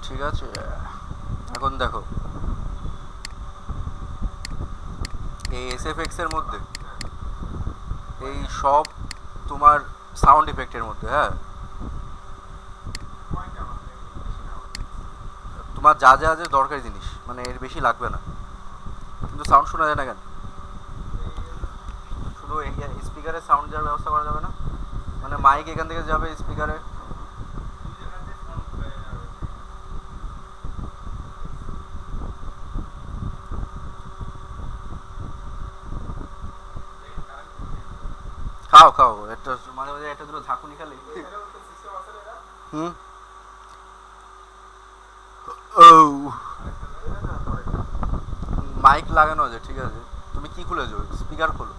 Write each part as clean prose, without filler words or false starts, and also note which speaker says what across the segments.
Speaker 1: ঠিক আছে, এখন দেখো এই এসএফএক্স এর মধ্যে এই সব তোমার সাউন্ড ইফেক্টের মধ্যে, হ্যাঁ, তোমার যা যা যে দরকারি জিনিস, মানে এর বেশি লাগবে না, কিন্তু সাউন্ড শোনা যায় না কেন? শুধু স্পিকারে সাউন্ড যাওয়ার ব্যবস্থা করা যাবে না? মানে মাইক এখান থেকে যাবে স্পিকারে। খাও খাও, একটা মাঝে মাঝে একটা দুটো ঝাঁকুনি খালি। হুম। ও, মাইক লাগানো আছে, ঠিক আছে। তুমি কি খুলেছো? স্পিকার খোলো।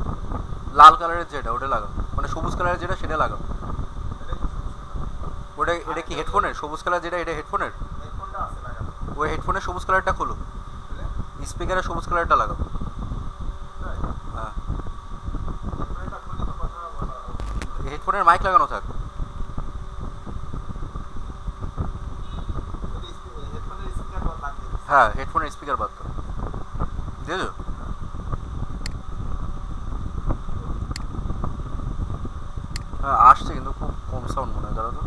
Speaker 1: লাল কালারের যেটা ওটা লাগাও, মানে সবুজ কালারের যেটা সেটা লাগাও। ওটা এটা কি হেডফোনের? সবুজ কালার যেটা এটা হেডফোনের? ওই হেডফোনের সবুজ কালারটা খোলো, স্পিকারের সবুজ কালারটা লাগাও। হ্যাঁ, হেডফোনের মাইক লাগানো থাক। হ্যাঁ, হেডফোনের স্পিকার বাদ দাও। দিয়েছো? হ্যাঁ আসছে, কিন্তু খুব কম সাউন্ড মনে হয়, দাঁড়াও তো।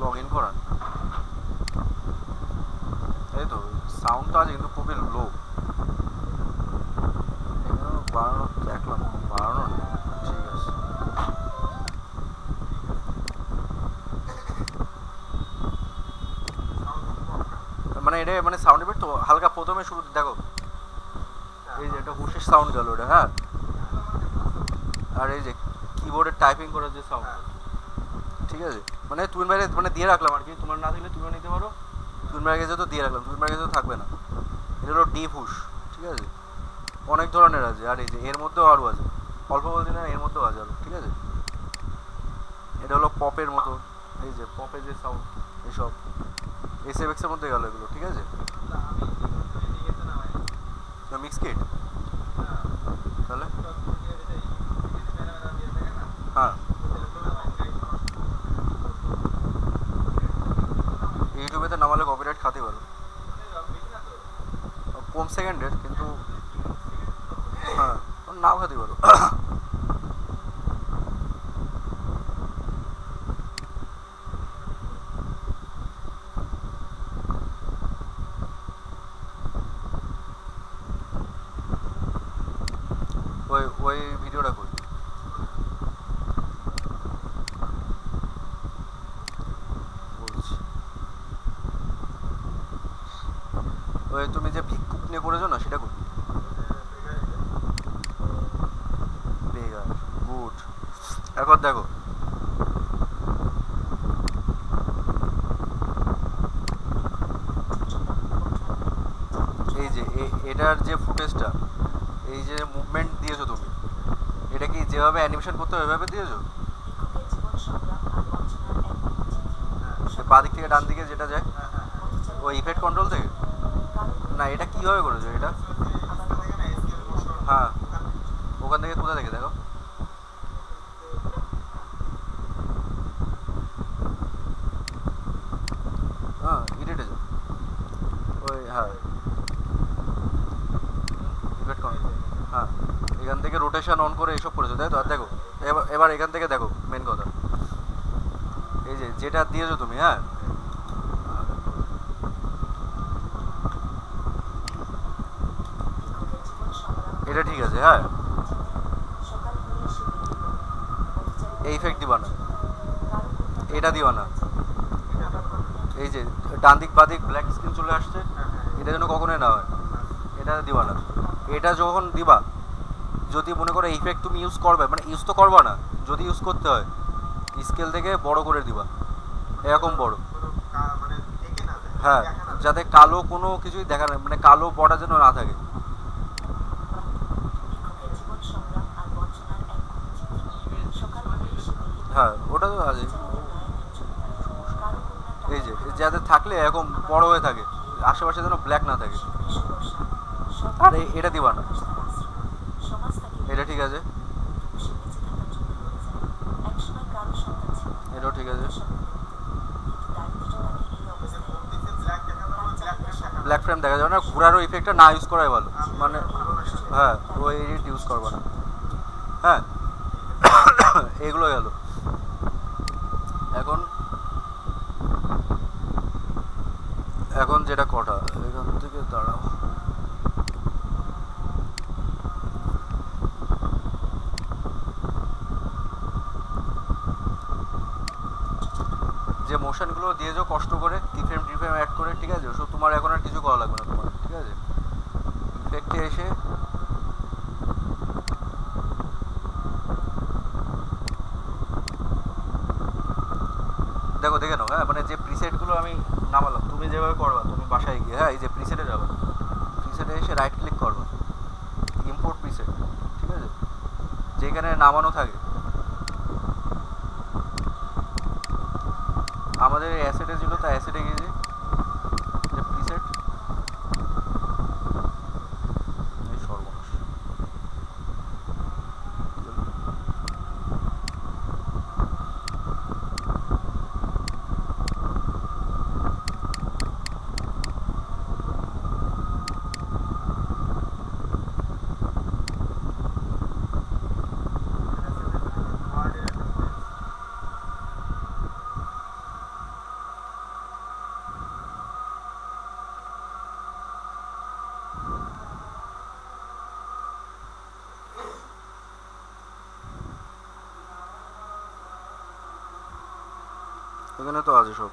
Speaker 1: লগ ইন করান, এই তো সাউন্ড তো আছে কিন্তু খুবই লো। বাড়ানো দেখলাম, বাড়ানো নেই। ঠিক আছে। মানে এটা মানে সাউন্ড এফেক্ট তো হালকা প্রথমে শুরু দেখো, এই যে একটা হুশের সাউন্ড গেল ওটা, হ্যাঁ। আর এই যে কিবোর্ডে টাইপিং করার যে সাউন্ড, ঠিক আছে। মানে তুমি বাইরে মানে দিয়ে রাখলাম আর কি, তোমার না থাকলে তুমিও নিতে পারো। তুমি বাইরে গেছে তো দিয়ে রাখলাম, তুমি বাইরে গেছে তো থাকবে না। এটা হলো ডিপ হুশ, ঠিক আছে। অনেক ধরনের আছে, আর এই যে এর মধ্যেও আরও আছে, অল্প বলতে না, এর মধ্যেও আছে আরও, ঠিক আছে। এটা হলো পপের মতো, এই যে পপের যে সাউন্ড, এইসব এসএফএক্স এর মধ্যে গেল এগুলো, ঠিক আছে। মিক্স কিট, তাহলে হ্যাঁ, ইউটিউবেতে নামালে কপিরাইট খাতে পারো। কম সেকেন্ডের কিন্তু, হ্যাঁ, নাও খাতে পারো। ওই ওই ভিডিওটা কই? বলছি, ওই তুমি যে ভিক্ষুক নিয়ে করেছো না, সেটা কই? বেগার, গুড। এখন দেখো, এই যে এটার যে ফুটেজটা, এই যে মুভমেন্ট দিয়েছো তুমি, এটা কি যেভাবে অ্যানিমেশন করতে হয় ওইভাবে দিয়েছো? বাঁ দিক থেকে ডান দিকে যেটা যায়, ওই ইফেক্ট কন্ট্রোল থেকে? না, এটা কিভাবে করেছো এটা? হ্যাঁ, ওখান থেকে কোথা থেকে দেখো? হ্যাঁ, এডিটে যাও। ওই হ্যাঁ, ইফেক্ট কন্ট্রোল, হ্যাঁ। এখান থেকে রোটেশন অন করে এইসব করেছো, তাই তো? আর দেখো, এবার এবার এখান থেকে দেখো মেন কথা, এই যে যেটা দিয়েছো তুমি, হ্যাঁ, এটা ঠিক আছে, হ্যাঁ। এই ইফেক্ট দিবা না, এটা দিবা না। এই যে ডান দিক বাঁ দিক ব্ল্যাক স্ক্রিন চলে আসছে, এটা যেন কখনোই না হয়, এটা দিবা না। এটা যখন দিবা, যদি মনে করো ইফেক্ট তুমি ইউজ করবে, মানে ইউজ তো করবা না, যদি ইউজ করতে হয় স্কেল থেকে বড় করে দিবা, এরকম বড়, হ্যাঁ, যাতে কালো কোনো কিছুই দেখা না, মানে কালো বর্ডার যেন না থাকে। হ্যাঁ, ওটা তো আছে। এই যে যাতে থাকলে এরকম বড় হয়ে থাকে, আশেপাশে যেন ব্ল্যাক না থাকে। আর এটা দিবা না, এটা ঠিক আছে। এটাও ঠিক আছে। ব্ল্যাক ফ্রেম দেখা যাবে না, ঘোরারও ইফেক্টটা না ইউজ করাই ভালো, মানে হ্যাঁ ওই এডিট ইউজ করবো না। হ্যাঁ এগুলো গেল। এখন এখন যেটা কটা এখান থেকে দাঁড়াও, যে মোশনগুলো দিয়েছো কষ্ট করে কি ফ্রেম টি ফ্রেম অ্যাড করে, ঠিক আছে, ওসব তোমার এখন আর কিছু করা লাগবে না তোমার, ঠিক আছে। ইফেক্টে এসে দেখো, দেখে নাও। হ্যাঁ মানে যে প্রিসেটগুলো আমি নামালাম, তুমি যেভাবে করবা, তুমি বাসায় গিয়ে হ্যাঁ এই যে প্রিসেটে যাবে, প্রিসেটে এসে রাইট ক্লিক করবা, ইম্পোর্ট প্রিসেট, ঠিক আছে, যেখানে নামানো থাকে। আমাদের অ্যাসেটে ছিল, তা অ্যাসেটে গিয়েছি, যে প্রিসেট, এই সর্বনাশ। এখানে তো আছে সব।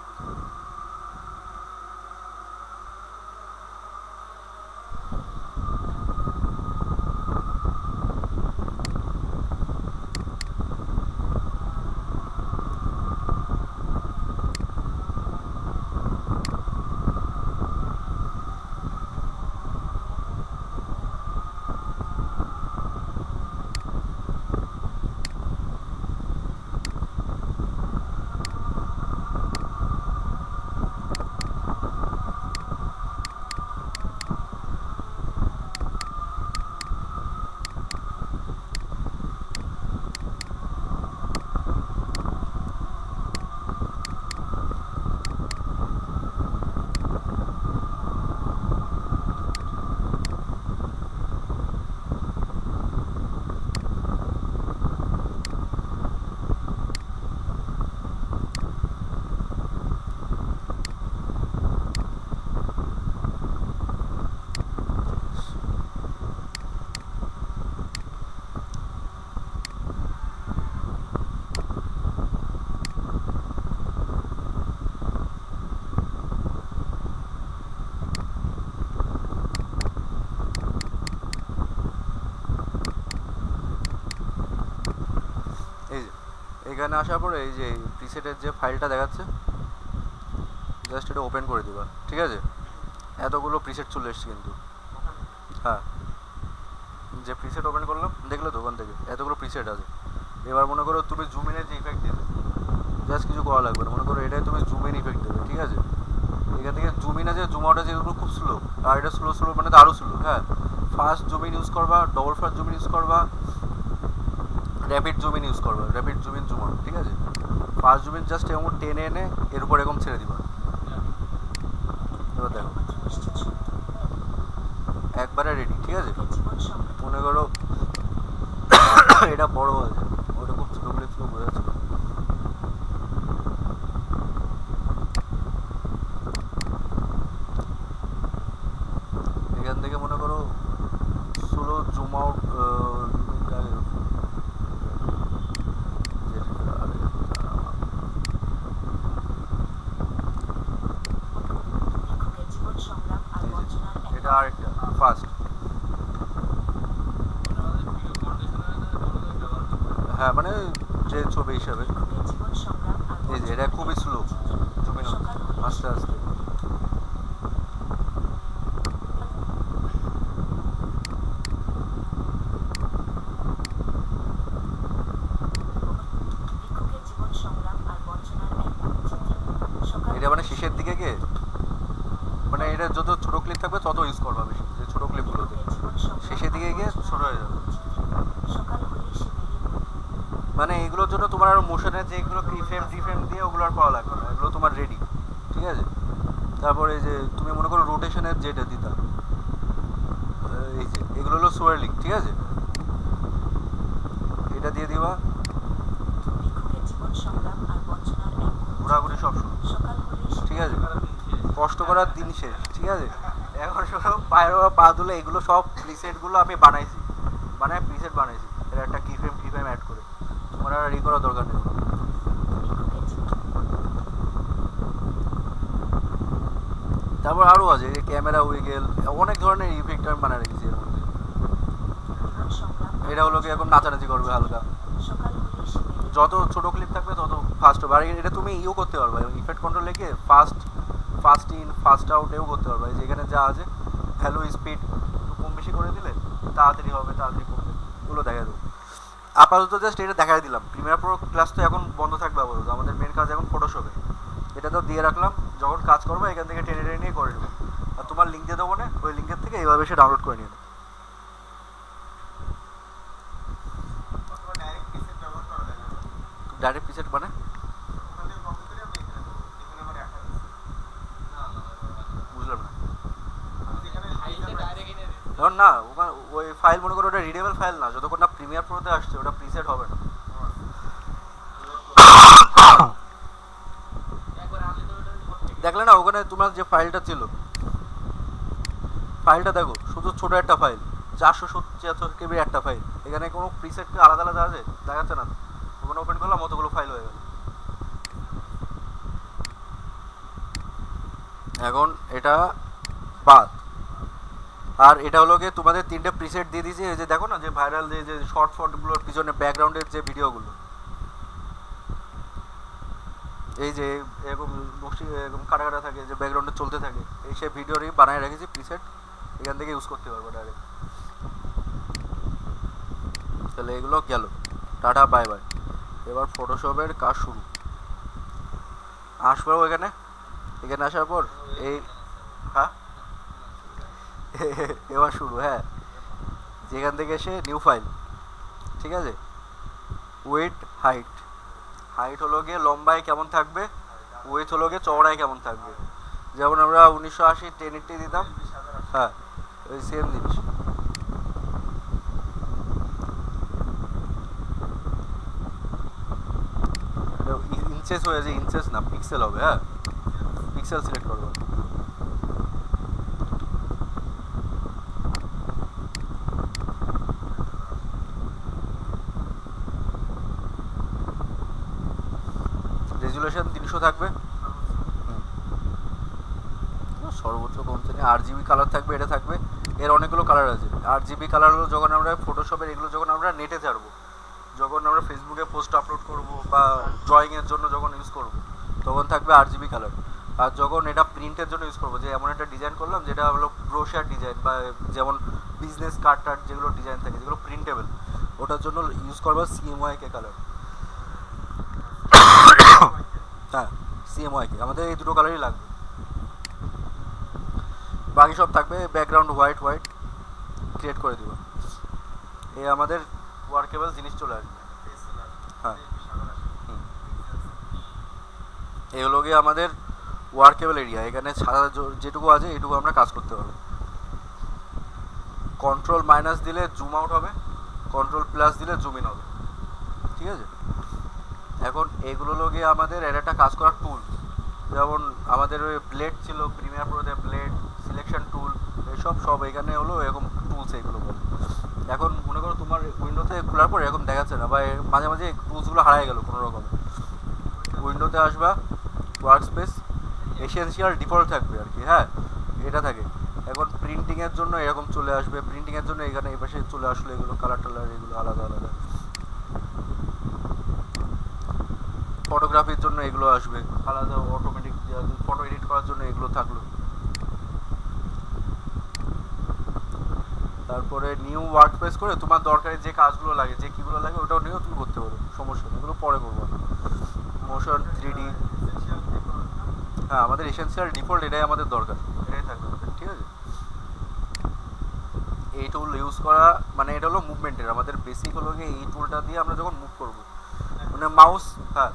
Speaker 1: এই যে এখানে আসার পরে এই যে প্রিসেটের যে ফাইলটা দেখাচ্ছে, জাস্ট এটা ওপেন করে দিবা, ঠিক আছে। এতগুলো প্রিসেট চলে এসছে কিন্তু, হ্যাঁ যে প্রিসেট ওপেন করলাম দেখলে তো ওখান থেকে এতগুলো প্রিসেট আছে। এবার মনে করো তুমি জুম ইনের যে ইফেক্ট দিবে, জাস্ট কিছু করা লাগবে না, মনে করো এটাই তুমি জুম ইন ইফেক্ট দেবে, ঠিক আছে। এখান থেকে জুম ইন আছে, জুম আউট আছে, এগুলো খুব স্লো, আর এটা স্লো স্লো মানে তো আরও স্লো। হ্যাঁ ফাস্ট জুম ইন ইউজ করবা, double fast zoom in use করবা, র্যাপিড জুম ইন ইউজ করবা, rapid zoom in zoom out, ঠিক আছে। ফাস্ট জুম ইন জাস্ট এরকম টেনে এনে এর উপর এরকম ছেড়ে দিবা। এবার দেখো একবারে রেডি, ঠিক আছে। মনে করো এটা বড় আছে, ওটা খুব ছোটো করে ছিল, বোঝা যাচ্ছে। এখান থেকে মনে করো স্লো জুম আউট, এটা আরেকটা ফাস্ট, হ্যাঁ মানে যে ছবি হিসাবে। এই যে এটা খুবই স্লো জুম ইন আস্তে আস্তে। এটা মানে শেষের দিকে গিয়ে মানে এটা যত ছোট ক্লিপ থাকবে তত ইউজ করবা বেশি, যে ছোট ক্লিপগুলোতে শেষের দিকে গিয়ে ছোট হয়ে যাবে। মানে এগুলোর জন্য তোমার আরো মোশনের যেগুলো প্রিফ্রেম টিফ্রেম দিয়ে ওগুলো আর করা লাগবে না, এগুলো তোমার রেডি। ঠিক আছে, তারপরে যে তুমি মনে করো রোটেশনের যেটা দিতা, এই যে এগুলো হলো সোয়ারলিং। ঠিক আছে, এটা দিয়ে দিবা। ঘোরাঘুরি সব শুরু। ঠিক আছে, কষ্ট করার দিন শেষ। ঠিক আছে, এখন শুধু পায়ের পা তুলে এগুলো সব প্রিসেটগুলো আমি বানাইছি, প্রিসেট বানাইছি, এর একটা কি ফ্রেম অ্যাড করে। তোমার আর ই করার দরকার নেই। তারপর আরও আছে ক্যামেরা উইগেল, অনেক ধরনের ইফেক্ট আমি বানায় রেখেছি এর মধ্যে। এটা হলো কি এখন নাচানাচি করবে হালকা, যত ছোট ক্লিপ থাকবে তত ফাস্ট হবে। আর এটা তুমি ইও করতে পারবে, ইফেক্ট কন্ট্রোল লিখে ফাস্ট ইন ফাস্ট আউট এও করতে পারবে। যেখানে যা আছে ভ্যালু স্পিড কম বেশি করে দিলে তাড়াতাড়ি হবে, তাড়াতাড়ি কমবে, ওগুলো দেখা দেবো। আপাতত জাস্ট এটা দেখাই দিলাম। প্রিমিয়ার প্রো ক্লাস তো এখন বন্ধ থাকবে আপাতত, আমাদের মেন কাজ এখন ফটোশপে। এটা তো দিয়ে রাখলাম, যখন কাজ করবো এখান থেকে টেনে টেনে নিয়ে করে নেবো। আর তোমার লিঙ্ক দিয়ে দেবো না, ওই লিঙ্কের থেকে এইভাবে সে ডাউনলোড করে নিয়ে নেবে। ডাইরেক্ট প্রিসেট মানে বুঝলাম না। ধর না ওই ফাইল মনে করো ওটা রিডেবল ফাইল না, যতক্ষণ না প্রিমিয়ার প্রোতে আসছে ওটা প্রিসেট হবে না। দেখলে না ওখানে তোমার যে ফাইলটা ছিল, ফাইলটা দেখো শুধু ছোট একটা ফাইল, 476 KB একটা ফাইল। এখানে কোনো প্রিসেট আলাদা আলাদা আছে দেখাচ্ছে না। ওখানে ওপেন করলাম মতগুলো ফাইল হয়ে গেল। এখন এটা বাদ। আর এটা হলো গিয়ে তোমাদের 3টে প্রিসেট দিয়ে দিয়েছি। এই যে দেখো না যে ভাইরাল যে শর্ট ফটগুলোর পিছনে ব্যাকগ্রাউন্ডের যে ভিডিওগুলো, এই যে এরকম বসে এরকম কাটা কাটা থাকে, যে ব্যাকগ্রাউন্ডে চলতে থাকে, এই সব ভিডিওরই বানায় রেখেছি প্রিসেট, এখান থেকে ইউজ করতে পারবো ডাইরেক্ট। তাহলে এগুলো গেল, টাটা বাই বাই। এবার ফটোশপের কাজ শুরু। আসবো এখানে আসার পর এই হ্যাঁ এবার শুরু। হ্যাঁ, যেখান থেকে এসে নিউ ফাইল। ঠিক আছে, ওয়েট হাইট হলো গিয়ে লম্বায় কেমন থাকবে, ওয়েট হলো গিয়ে চওড়ায় কেমন থাকবে। যেমন আমরা 1980 1080 দিতাম, হ্যাঁ ওই সেম জিনিস। ইঞ্চেস হয়েছে, ইঞ্চেস না পিক্সেল হবে। হ্যাঁ, পিক্সেল সিলেক্ট করবো। রেজুলেশন 300 থাকবে, সর্বোচ্চ কম শ্রেণী। RGB কালার থাকবে, এটা থাকবে। এর অনেকগুলো কালার আছে। RGB কালার হলো যখন আমরা ফটোশপের এগুলো যখন আমরা নেটে ছাড়বো, যখন আমরা ফেসবুকে পোস্ট আপলোড করব বা ড্রয়িংয়ের জন্য যখন ইউজ করব, তখন থাকবে RGB কালার। আর যখন এটা প্রিন্টের জন্য ইউজ করবো, যে এমন একটা ডিজাইন করলাম যেটা হলো ব্রোশার ডিজাইন, বা যেমন বিজনেস কার্ড টার্ড যেগুলো ডিজাইন থাকে যেগুলো প্রিন্টেবল, ওটার জন্য ইউজ করবো CMYK কালার। হ্যাঁ, CMYK আমাদের এই দুটো কালারই লাগবে। বাকি সব থাকবে ব্যাকগ্রাউন্ড হোয়াইট ক্রিয়েট করে দিব। এই আমাদের ওয়ার্কেবল জিনিস চলে আসবে। হ্যাঁ, এই হলো গিয়ে আমাদের ওয়ার্কেবল এরিয়া। এখানে ছাড়া যেটুকু আছে এইটুকু আমরা কাজ করতে পারবো। কন্ট্রোল মাইনাস দিলে জুম আউট হবে, কন্ট্রোল প্লাস দিলে জুম ইন হবে। ঠিক আছে, এখন এগুলো হলো গিয়ে আমাদের এর একটা কাজ করার টুল। যেমন আমাদের ওই ব্লেড ছিল প্রিমিয়ার প্রোতে, ব্লেড সিলেকশন টুল, এইসব সব এখানে হলো এরকম টুলস এগুলো বলে। এখন মনে করো তোমার উইন্ডোতে খোলার পর এরকম দেখাচ্ছে না, বা মাঝে মাঝে টুলসগুলো হারায় গেল কোনো রকমে। উইন্ডোতে আসবা, ওয়ার্ক স্পেস, এসেনশিয়াল ডিফল্ট থাকবে আর কি। হ্যাঁ, এটা থাকে। এখন প্রিন্টিংয়ের জন্য এরকম চলে আসবে, প্রিন্টিংয়ের জন্য এখানে এই পাশে চলে আসলো এগুলো কালার টালার, এগুলো আলাদা আলাদা। ফটোগ্রাফির জন্য এগুলো আসবে আলাদা, অটোমেটিক ফটো এডিট করার জন্য এগুলো থাকলো। তারপরে নিউ ওয়ার্ক স্পেস করে তোমার দরকারি যে কাজগুলো লাগে, যে কীগুলো লাগে ওটাও নিয়েও তুমি করতে পারো, সমস্যা নেই, এগুলো পরে করবো না। মোশন 3D, হ্যাঁ আমাদের এসেনশিয়াল ডিফল্ট এটাই আমাদের দরকার, এটাই থাকবে আমাদের। ঠিক আছে, এই টুল ইউজ করা মানে এটা হলো মুভমেন্টের, আমাদের বেসিক হলো গিয়ে এই টুলটা দিয়ে আমরা যখন মুভ করবো মানে মাউস, হ্যাঁ,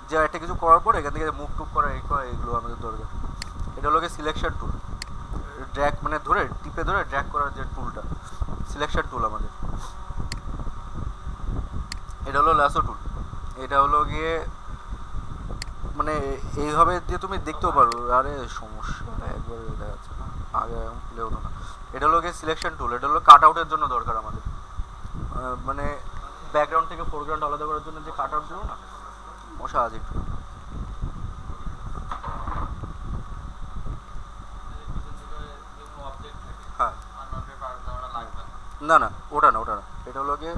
Speaker 1: যে একটা কিছু করার পর এখান থেকে মুভ টুভ করা, এই করা, এগুলো আমাদের দরকার। এটা হলো সিলেকশন টুল, ড্র্যাগ মানে ধরে টিপে ধরে ড্র্যাগ করার যে টুলটা, সিলেকশন টুল আমাদের। এটা হলো ল্যাসো টুল। এটা হলো গিয়ে মানে এইভাবে দিয়ে তুমি দেখতেও পারো। আরে সমস্যা একবারে দেখা যাচ্ছে না, আগে প্লে হতো না। এটা হলো গিয়ে সিলেকশন টুল। এটা হলো কাট আউটের জন্য দরকার আমাদের, মানে ব্যাকগ্রাউন্ড থেকে ফোরগ্রাউন্ড আলাদা করার জন্য যে কাট আউট ছিল না, মশা আছে একটু। হ্যাঁ, না না, ওটা না, ওটা না। এটা হলো গিয়ে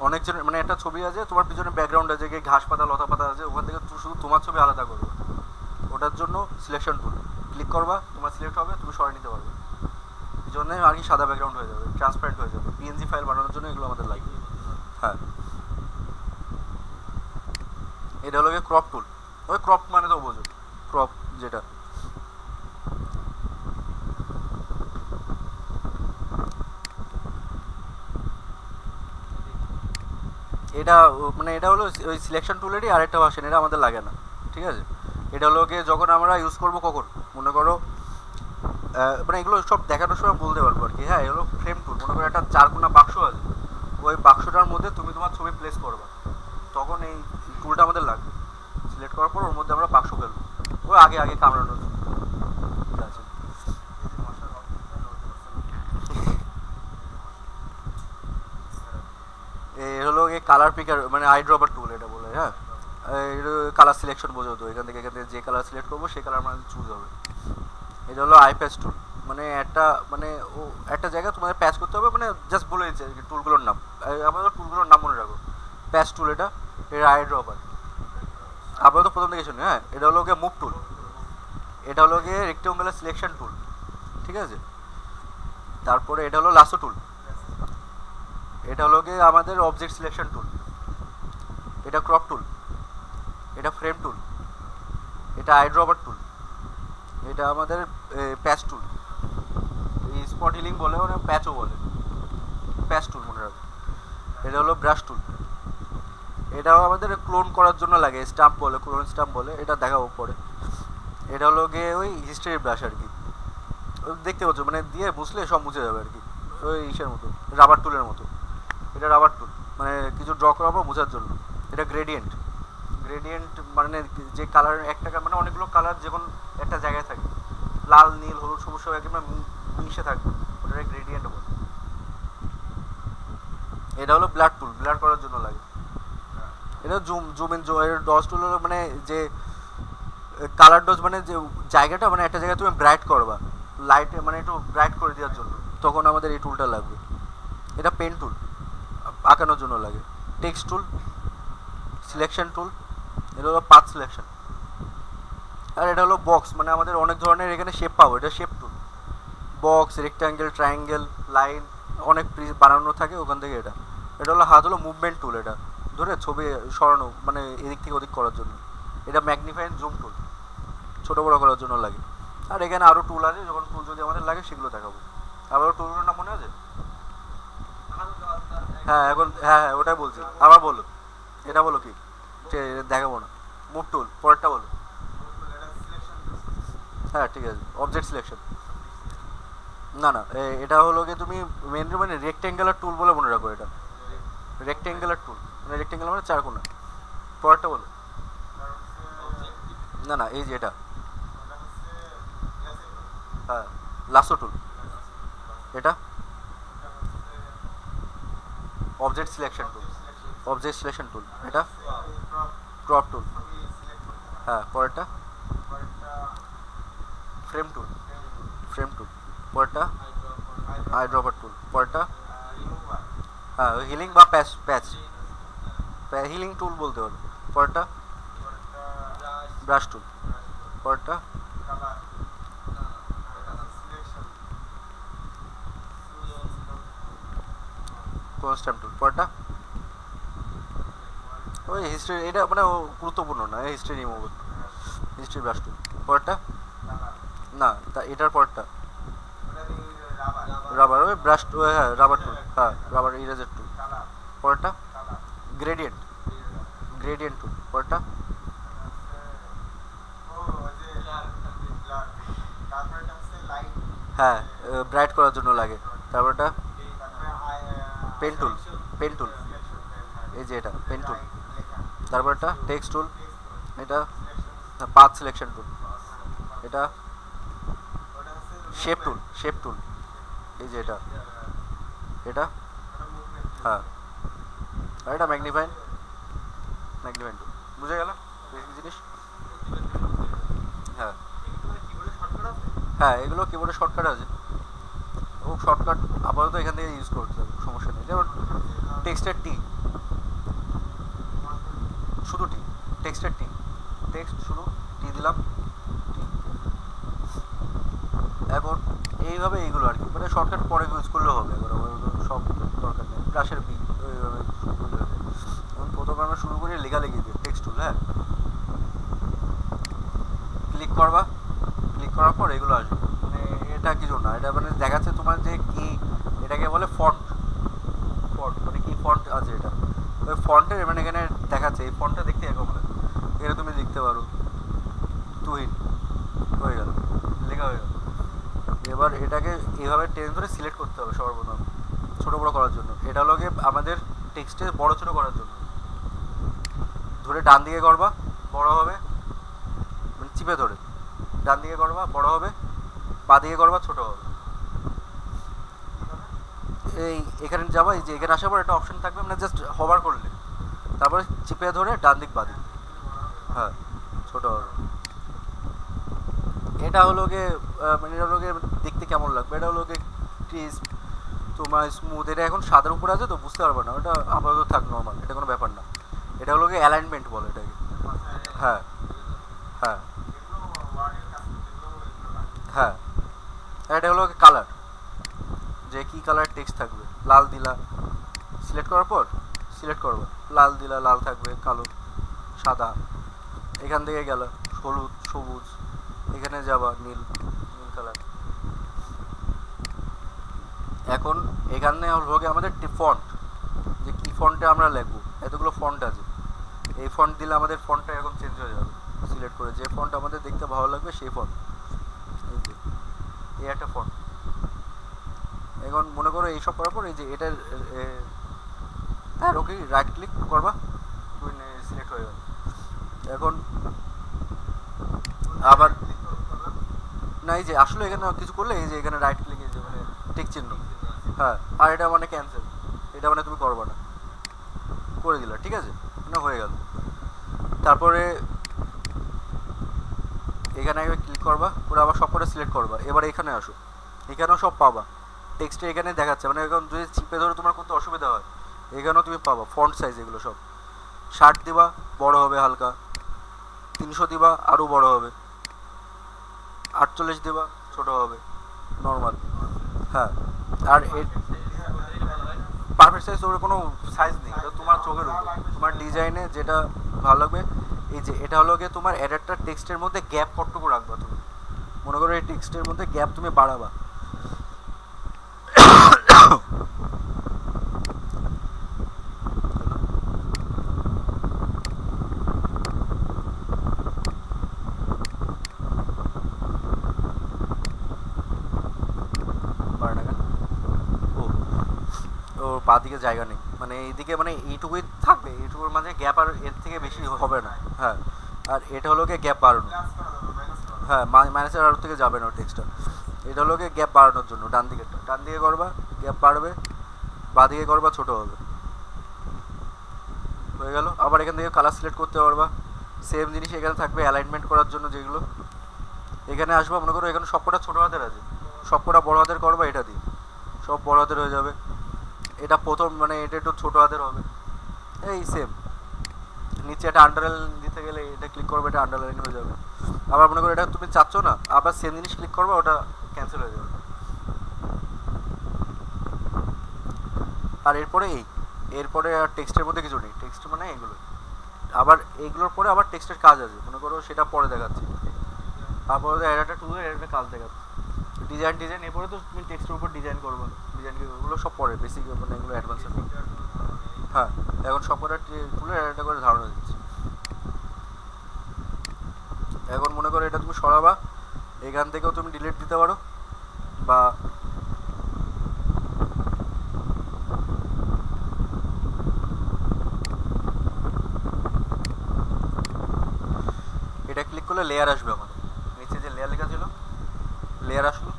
Speaker 1: অনেক জন, মানে একটা ছবি আছে তোমার পিছনে, ব্যাকগ্রাউন্ড আছে গিয়ে ঘাস পাতা লতা পাতা আছে, ওখান থেকে শুধু তোমার ছবি আলাদা করবে। ওটার জন্য সিলেকশন টুল ক্লিক করবা, তোমার সিলেক্ট হবে, তুমি সরিয়ে নিতে পারবে। এই জন্য আর কি সাদা ব্যাকগ্রাউন্ড হয়ে যাবে, ট্রান্সপারেন্ট হয়ে যাবে। পিএনজি ফাইল বানানোর জন্য এগুলো আমাদের লাগবে। হ্যাঁ, এটা হলো গিয়ে ক্রপ টুল। ওই ক্রপ মানে তো বোঝো, ক্রপ যেটা। এটা মানে এটা হলো ওই সিলেকশন টুলেরই আরেকটা ভার্সন, এটা আমাদের লাগে না, ঠিক আছে। এটা হলো গিয়ে যখন আমরা ইউজ করবো কখন, মনে করো মানে এগুলো সব দেখানোর সময় বলতে পারবো আর কি। হ্যাঁ, এগুলো ফ্রেম টুল। মনে করো একটা চারকোনা বাক্স আছে, ওই বাক্সটার মধ্যে তুমি তোমার ছবি প্লেস করবা, তখন এই টুলটা আমাদের লাগবে। সিলেক্ট করার পর ওর মধ্যে আমরা বাক্স ফেলবো, ওই আগে আগে কামড়ানোর জন্য। ঠিক আছে। এই হলো এই কালার পিকার, মানে আই ড্রপার টুল এটা বলে। হ্যাঁ, কালার সিলেকশন বোঝো তো, এখান থেকে যে কালার সিলেক্ট করবো সেই কালার মানে চুজ হবে। এটা হলো আই প্যাচ টুল। মানে একটা মানে ও একটা জায়গায় তোমাদের প্যাচ করতে হবে, মানে জাস্ট বলে দিচ্ছে টুলগুলোর নাম। আমাদের টুলগুলোর নাম মনে রাখো। প্যাচ টুল এটা, এটা আই ড্রপার। আপাতত প্রথম থেকে শুনি। হ্যাঁ, এটা হলো গিয়ে মুভ টুল। এটা হলো গিয়ে রেক্টেঙ্গুলার সিলেকশন টুল, ঠিক আছে। তারপরে এটা হলো লাসো টুল। এটা হলো গিয়ে আমাদের অবজেক্ট সিলেকশন টুল। এটা ক্রপ টুল। এটা ফ্রেম টুল। এটা আই ড্রপার টুল। এটা আমাদের প্যাচ টুল। এই স্পট হিলিং বলে, মানে প্যাচও বলে, প্যাচ টুল মনে রাখো। এটা হলো ব্রাশ টুল। এটাও আমাদের ক্লোন করার জন্য লাগে, স্টাম্প বলে, ক্লোন স্টাম্প বলে, এটা দেখাবো পরে। এটা হলো গিয়ে ওই হিস্ট্রি ব্রাশ আর কি, দেখতে পাচ্ছ মানে দিয়ে বুঝলে সব মুছে যাবে আর কি, ওই ইসের মতো, রাবার টুলের মতো। এটা রাবার টুল, মানে কিছু ড্র করাবো বোঝার জন্য। এটা গ্রেডিয়েন্ট। গ্রেডিয়েন্ট মানে যে কালার একটা মানে অনেকগুলো কালার যখন একটা জায়গায় থাকে, লাল নীল হলুদ সবুজ সব একদম মিশে থাকবে, ওটা গ্রেডিয়েন্ট বলে। এটা হলো ব্লাড টুল, ব্লাড করার জন্য লাগে। এটা জুম জুম ইন ডস টুল হলো মানে যে কালার ডজ, মানে যে জায়গাটা মানে একটা জায়গায় তুমি ব্রাইট করবা, লাইটে মানে একটু ব্রাইট করে দেওয়ার জন্য, তখন আমাদের এই টুলটা লাগবে। এটা পেন টুল, আঁকানোর জন্য লাগে। Text tool, selection tool. এটা হলো পাথ সিলেকশন। আর এটা হলো বক্স, মানে আমাদের অনেক ধরনের এখানে শেপ পাবো, এটা শেপ টুল। বক্স, রেক্ট্যাঙ্গেল, ট্রায়াঙ্গেল, লাইন, অনেক বানানো থাকে ওখান থেকে। এটা এটা হলো হাত হলো মুভমেন্ট টুল। এটা ধরে ছবি সরানো, মানে এদিক থেকে ওদিক করার জন্য। এটা ম্যাগনিফাইং জুম টুল, ছোটো বড়ো করার জন্য লাগে। আর এখানে আরও টুল আছে, যখন টুল যদি আমাদের লাগে সেগুলো দেখাবো। আবার টুলগুলোর নাম মনে আছে? হ্যাঁ এখন, হ্যাঁ হ্যাঁ ওটাই বলছি, আবার বলো। এটা বলো কি, দেখাবো না। মুভ টুল, পরেরটা বলো। হ্যাঁ ঠিক আছে, অবজেক্ট সিলেকশন। না না, এটা হলো গিয়ে তুমি মেনলি মানে রেক্টেঙ্গুলার টুল বলে মনে রাখো। এটা রেক্টেঙ্গুলার টুল, মানে রেক্টেঙ্গুলার মানে চারকোনা। পরেরটা বলো। না না, এই যে এটা, হ্যাঁ, লাসো টুল। এটা object selection tool, object selection tool. এটা ক্রপ টুল। হ্যাঁ, পরেরটা ফ্রেম টুল, ফ্রেম টুল। পরেরটা আই ড্রপার টুল। পরেরটা হ্যাঁ হিলিং বা প্যাচ, প্যাচ হিলিং টুল বলতে পারো। পরেরটা ব্রাশ টুল। পরেরটা স্ট্যাম্প টুল। পরেরটা ওই হিস্ট্রি, এটা মানে গুরুত্বপূর্ণ না, হিস্ট্রি রিমুভ, হিস্ট্রি ব্রাশ টুল। পরেরটা না, তা এটার পরেরটা রাবার, ওই ব্রাশ, হ্যাঁ রাবার টুল, হ্যাঁ রাবার ইরেজার টুল। পরেরটা গ্রেডিয়েন্ট, গ্রেডিয়েন্ট টুল। পরেরটা হ্যাঁ ব্রাইট করার জন্য লাগে। তারপরটা পেন টুল, পেন টুল এই যে এটা পেন টুল। তারপরটা টেক্সট টুল, এটা পাথ সিলেকশন টুল। এটা শেপ টুল, শেপ টুল এই যে এটা, এটা হ্যাঁ। আর এটা ম্যাগনিফাইং, ম্যাগনিফাইং টুল। বুঝে গেল বেসিক জিনিস? হ্যাঁ হ্যাঁ এগুলো কিবোর্ডে শর্টকাট আছে, ও শর্টকাট আপাতত এখান থেকে ইউজ করতে হবে, সমস্যা নেই। যেমন টেক্সটের টি, শুধু টি, টেক্সটের টি, টেক্সট শুধু টি দিলাম, টি। এখন এইভাবে এইগুলো আর কি, মানে শর্টকাট পরে ইউজ করলেও হবে, এবার সব দরকার নেই। ব্রাশের বি এইভাবে শুরু করলে হবে। এখন প্রথমে আমরা শুরু করি লেখালেখি দিয়ে, টেক্সট টুল। হ্যাঁ ক্লিক করবা, ক্লিক করার পর এগুলো আসবে, মানে এটা কিছু না, এটা মানে দেখাচ্ছে তোমার যে কি, এটাকে বলে ফন্ট, ফন্ট মানে কি ফন্ট আছে এটা, ওই ফন্টের মানে এখানে দেখাচ্ছে এই ফন্টটা দেখতে এরকম লাগে, এটা তুমি লিখতে পারো তুহিন, হয়ে গেল, লেখা হয়ে গেল। এবার এটাকে এইভাবে টেনে ধরে সিলেক্ট করতে হবে সর্বপ্রথম ছোটো বড়ো করার জন্য। এটা হলো গিয়ে আমাদের টেক্সটে বড়ো ছোটো করার জন্য, ধরে ডান দিকে করবা বড় হবে, মানে চিপে ধরে ডান দিকে করবা বড় হবে, বাঁ দিকে করবা ছোট হবে। এই এখানে যাবা, এই যে এখানে আসার পর একটা অপশন থাকবে, মানে জাস্ট হভার করলে তারপরে চিপে ধরে ডান দিক বাঁ দিক, হ্যাঁ ছোট হবে। এটা হলো গিয়ে মানে এটা হলো গিয়ে দেখতে কেমন লাগবে, এটা হলো গিয়ে ক্রিস্প তোমার স্মুথ। এটা এখন সাদার উপরে আছে তো বুঝতে পারবে না, ওটা আপাতত থাক নর্মাল, এটা কোনো ব্যাপার না। এটা হলো গিয়ে অ্যালাইনমেন্ট বলে এটাকে। হ্যাঁ হ্যাঁ হ্যাঁ এটা হলো কালার, যে কি কালার টেক্সট থাকবে। লাল দিলা, সিলেক্ট করার পর সিলেক্ট করবো, লাল দিলা লাল থাকবে, কালো, সাদা, এখান থেকে গেল হলুদ, সবুজ, এখানে যাবা নীল, নীল কালার। এখন এখানে হলো আমাদের ফন্ট, যে কি ফন্টে আমরা লিখবো, এতগুলো ফন্ট আছে, এই ফন্ট দিলে আমাদের ফন্টটা এখন চেঞ্জ হয়ে যাবে। সিলেক্ট করে যে ফন্ট আমাদের দেখতে ভালো লাগবে সেই ফন্ট, এই যে এই একটা ফন্ট। এখন মনে করো এইসব করার পর এই যে এটার ওকে রাইট ক্লিক করবা, সিলেক্ট হয়ে গেল। এখন আবার না, এই যে আসলে এখানে কিছু করলে এই যে এখানে রাইট ক্লিক, এই যে মানে টিক চিহ্ন, হ্যাঁ, আর এটা মানে ক্যান্সেল, এটা মানে তুমি করবা না, করে দিলা, ঠিক আছে, না হয়ে গেল। তারপরে এখানে একবার ক্লিক করবা, করে আবার সব কটা সিলেক্ট করবা। এবার এখানে আসো, এখানেও সব পাবা, টেক্সটে এখানে দেখাচ্ছে, মানে এখন যদি চিপে ধরে তোমার করতে অসুবিধা হয় এখানেও তুমি পাবা ফন্ট সাইজ, এগুলো সব 60 দিবা বড় হবে হালকা, 300 দিবা আরও বড় হবে, 48 দিবা ছোট হবে নর্মাল। হ্যাঁ আর এর পারফেক্ট সাইজ ওর কোনো সাইজ নেই, এটা তোমার চোখের উপর, তোমার ডিজাইনে যেটা ভালো লাগবে। এই যে এটা হলো গিয়ে তোমার একটা টেক্সটের মধ্যে গ্যাপ কতটুকু রাখবা তুমি, মনে করো এই টেক্সটের মধ্যে গ্যাপ তুমি বাড়াবা, বাঁ দিকে জায়গা নেই, মানে এইদিকে মানে এইটুকুই থাকবে, এইটুকুর মাঝে গ্যাপ আর এর থেকে বেশি হবে না। হ্যাঁ আর এটা হলো গিয়ে গ্যাপ বাড়ানো, হ্যাঁ মাইনাসের আরও থেকে যাবে না টেক্সটটা, এটা হলো গিয়ে গ্যাপ বাড়ানোর জন্য। ডান দিকেরটা ডান দিকে করবা গ্যাপ বাড়বে, বাঁ দিকে করবা ছোটো হবে, হয়ে গেল। আবার এখান থেকে কালার সিলেক্ট করতে পারবা, সেম জিনিস এখানে থাকবে অ্যালাইনমেন্ট করার জন্য যেগুলো। এখানে আসবা, মনে করো এখানে সব কটা ছোটো হাতের আছে, সব কটা বড়ো হাতের করবা, এটা দিয়ে সব বড়ো হাতের হয়ে যাবে। এটা প্রথম মানে এটা একটু ছোটো হাতের হবে, এই সেম। নিচে একটা আন্ডারলাইন দিতে গেলে এটা ক্লিক করবে, এটা আন্ডারলাইন হয়ে যাবে। আবার মনে করো এটা তুমি চাচ্ছ না, আবার সেম জিনিস ক্লিক করবে, ওটা ক্যান্সেল হয়ে যাবে। আর এরপরে এরপরে আর টেক্সটের মধ্যে কিছু নেই, টেক্সট মানে এগুলো। আবার এইগুলোর পরে আবার টেক্সটের কাজ আছে, মনে করো সেটা পরে দেখাচ্ছি। তারপরে একটা টুলের একটা কাজ দেখাচ্ছে, ডিজাইন এরপরে তো তুমি টেক্সটের উপর ডিজাইন করবে, ডিজাইন এগুলো সব পরে বেসিক, মানে এগুলো অ্যাডভান্সের। হ্যাঁ এখন সব কটা টুলের একটা করে ধারণা দিচ্ছি। এখন মনে করো এটা তুমি সরাবা, এখান থেকেও তুমি ডিলিট দিতে পারো, বা এটা ক্লিক করলে লেয়ার আসবে আমাদের, নিচে যে লেয়ার লেখা ছিল লেয়ার আসলো,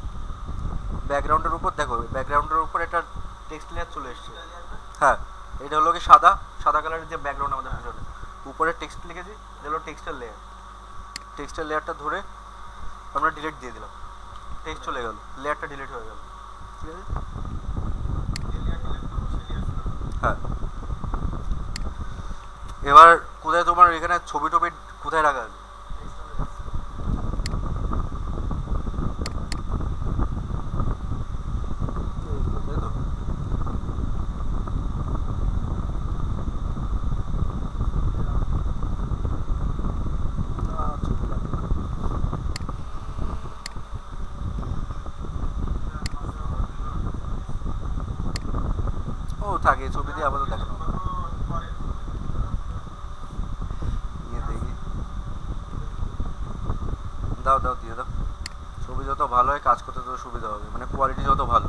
Speaker 1: ব্যাকগ্রাউন্ডের উপর দেখো, ব্যাকগ্রাউন্ডের উপর একটা টেক্সট লেয়ার চলে এসছে। হ্যাঁ, এটা হলো কি সাদা সাদা কালারের যে ব্যাকগ্রাউন্ড আমাদের পিছনে, উপরে টেক্সট লিখেছি, এটা হলো টেক্সটের লেয়ার। টেক্সটের লেয়ারটা ধরে আমরা ডিলিট দিয়ে দিলাম, টেক্সট চলে গেল, লেয়ারটা ডিলিট হয়ে গেল। ঠিক আছে, হ্যাঁ। এবার কোথায় তোমার এখানে ছবি টবি কোথায় রাখা আছে? ও থাকে, ছবি দিয়ে আপাতত দেখানো ইয়ে দেখি, দাও দাও দিয়ে দাও। ছবি যত ভালো হয় কাজ করতে তত সুবিধা হবে, মানে কোয়ালিটি যত ভালো।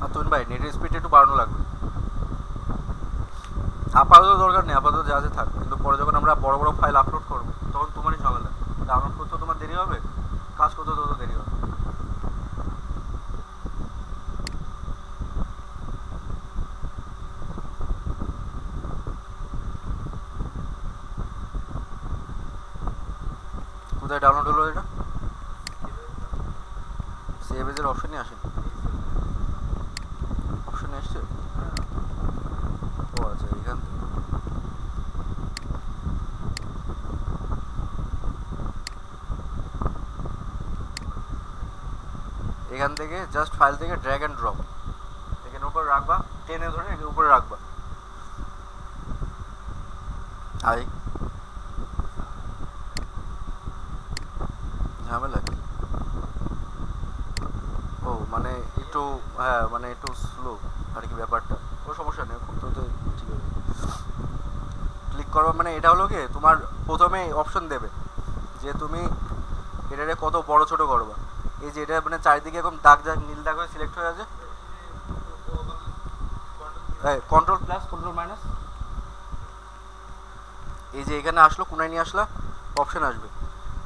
Speaker 1: আর তুমি ভাই নেটের স্পিড একটু বাড়ানো লাগবে, আপাতত দরকার নেই, আপাতত যা আছে থাক, কিন্তু পরে যখন আমরা বড় বড় ফাইল আপলোড করবো তখন তোমারই ঝামেলা, ডাউনলোড করতেও তোমার দেরি হবে, কাজ করতেও তত দেরি হবে। কোথায় ডাউনলোড হলো এটা? সেভ এজের অপশনই আসেনি, অপশন এসছে? ও আচ্ছা, এখান থেকে এখান থেকে জাস্ট ফাইল থেকে ড্র্যাগ অ্যান্ড ড্রপ এখানে উপরে রাখবা, টেনে ধরে এখানে উপরে রাখবা। আই ঝামেলা কি? ও মানে একটু, হ্যাঁ মানে একটু স্লো আর কি ব্যাপারটা, কোনো সমস্যা নেই, খুব তো ঠিক আছে। ক্লিক করো, মানে এটা হলো কি তোমার প্রথমে অপশন দেবে যে তুমি এটারে কত বড় ছোট করবা। এই যে এটা মানে চারিদিকে এরকম দাগ দাগ নীল দাগ হয়ে সিলেক্ট হয়ে আছে, কন্ট্রোল প্লাস কন্ট্রোল মাইনাস, এই যে এখানে আসলো, কোনায় নিয়ে আসলা, অপশন আসবে,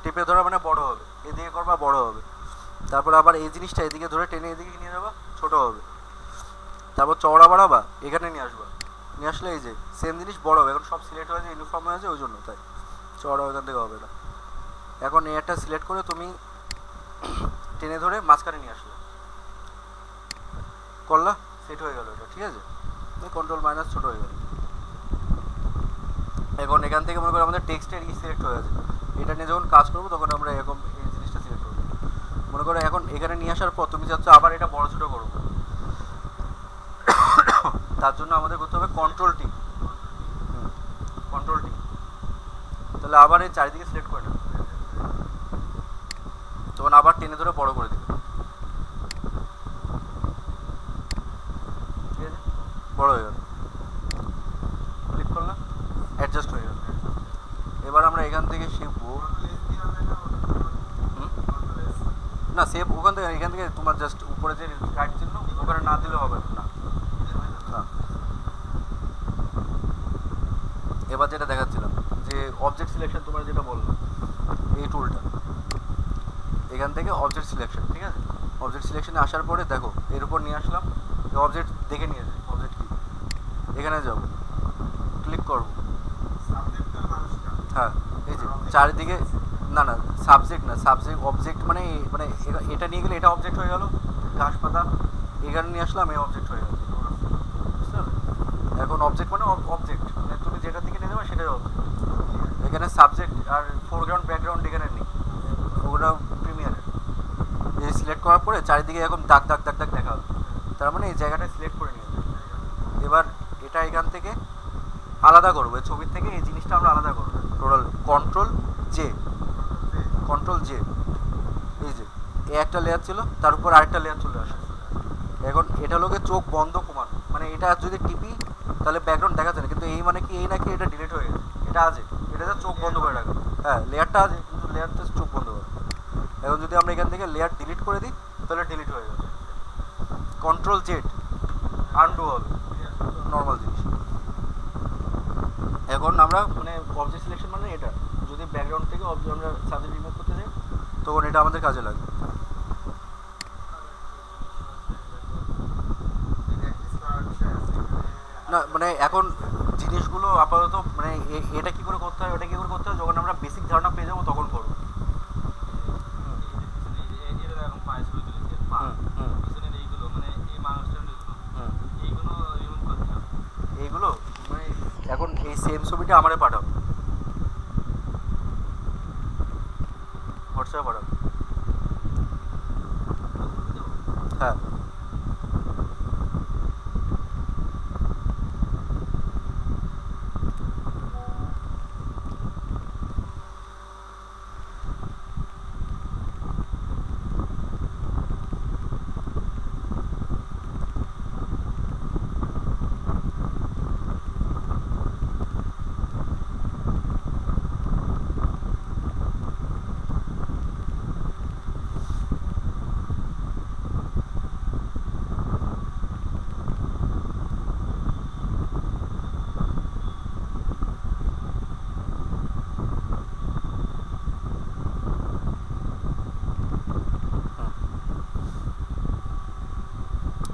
Speaker 1: টিপে ধরা মানে বড় হবে, এদিকে করবা বড় হবে, তারপর আবার এই জিনিসটা এদিকে ধরে টেনে এদিকে নিয়ে যাবা ছোট হবে, তারপর চওড়া বাড়াবা, এখানে নিয়ে আসবা, নিয়ে আসলে এই যে সেম জিনিস বড় হবে, এখন সব সিলেক্ট হয়ে যায়, ইউনিফর্ম হয়ে যায়, ওই জন্য তাই চওড়া এখান থেকে হবে না। এখন এই একটা সিলেক্ট করে তুমি টেনে ধরে মাঝখানে নিয়ে আসলে করলা, সেট হয়ে গেল এটা, ঠিক আছে, কন্ট্রোল মাইনাস ছোট হয়ে গেল। এখন এখান থেকে মনে করো আমাদের টেক্সটের সিলেক্ট হয়ে আছে, এটা নিয়ে যখন কাজ করবো তখন আমরা এরকম এই জিনিসটা সিলেক্ট করবো। মনে করো এখন এখানে নিয়ে আসার পর তুমি চাচ্ছ আবার এটা বড় ছোট করবো, তার জন্য আমাদের করতে হবে কন্ট্রোল টি, কন্ট্রোল টি, তাহলে আবার এই চারিদিকে সিলেক্ট করে নেবে, তখন আবার টেনে ধরে বড় করে দিবে, ঠিক আছে, বড় হয়ে গেল, ক্লিক করলাম, অ্যাডজাস্ট হয়ে গেল। এবার আমরা এখান থেকে শিখবো, না সেভ ওখান থেকে, এখান থেকে তোমার জাস্ট উপরে যে রাইট চিহ্ন ওখানে না দিলে হবে না। এবার যেটা দেখাচ্ছিলাম যে অবজেক্ট সিলেকশন, তোমার যেটা বললাম এই টুলটা, এখান থেকে অবজেক্ট সিলেকশন, ঠিক আছে, অবজেক্ট সিলেকশনে আসার পরে দেখো এর উপর নিয়ে আসলাম, অবজেক্ট দেখে নিয়ে যাই, অবজেক্ট কি, এখানে যাব, ক্লিক করব, হ্যাঁ এই যে চারিদিকে, না না সাবজেক্ট না, সাবজেক্ট অবজেক্ট মানে মানে এটা নিয়ে গেলে এটা অবজেক্ট হয়ে গেল, ঘাস পাতা এখানে নিয়ে আসলাম, এই অবজেক্ট হয়ে গেল, বুঝতে পারলে? এখন অবজেক্ট মানে অবজেক্ট, মানে তুমি যেটার দিকে নিয়ে যাবে সেটাই অবজেক্ট। এখানে সাবজেক্ট আর ফোরগ্রাউন্ড ব্যাকগ্রাউন্ড এখানে নেই, ওগুলো প্রিমিয়ারের। এই সিলেক্ট করার পরে চারিদিকে এরকম দাগ দাগ দাগ দাগ দেখা হবে, তার মানে এই জায়গাটা সিলেক্ট করে নিয়েছে। এবার এটা এখান থেকে আলাদা করবো, এই ছবির থেকে এই জিনিসটা আমরা আলাদা করবো, total control J, control J, এই যে এ একটা লেয়ার ছিল, তার উপর আরেকটা লেয়ার চলে আসে। এখন এটা লোকে চোখ বন্ধ কমানো, মানে এটা যদি টিপি তাহলে ব্যাকগ্রাউন্ড দেখা যায় না, কিন্তু এই মানে কি এই নাকি এটা ডিলিট হয়ে গেছে, এটা আছে, এটাতে চোখ বন্ধ করে রাখা। হ্যাঁ লেয়ারটা আছে কিন্তু লেয়ারতে চোখ বন্ধ করে। এখন যদি আমরা এখান থেকে লেয়ার ডিলিট করে দিই তাহলে ডিলিট হয়ে যাবে। কন্ট্রোল জেড আনডু হবে, নর্মাল জিনিস। এখন আমরা মানে অবজেক্ট সিলেকশন মানে এটা, যদি ব্যাকগ্রাউন্ড থেকে অবজেক্ট আমরা সাবজেক্ট রিমুভ করতে যাই তখন এটা আমাদের কাজে লাগবে। না মানে এখন জিনিসগুলো আপাতত মানে এটা কি করে করতে হয় ওটা কি করে করতে হয় যখন আমরা বেসিক ধারণা পেয়ে যাবো তখন করবো। এইগুলো মানে এখন এই সেম ছবিটা আমারে পাঠাও, হোয়াটসঅ্যাপে পাঠাও। হ্যাঁ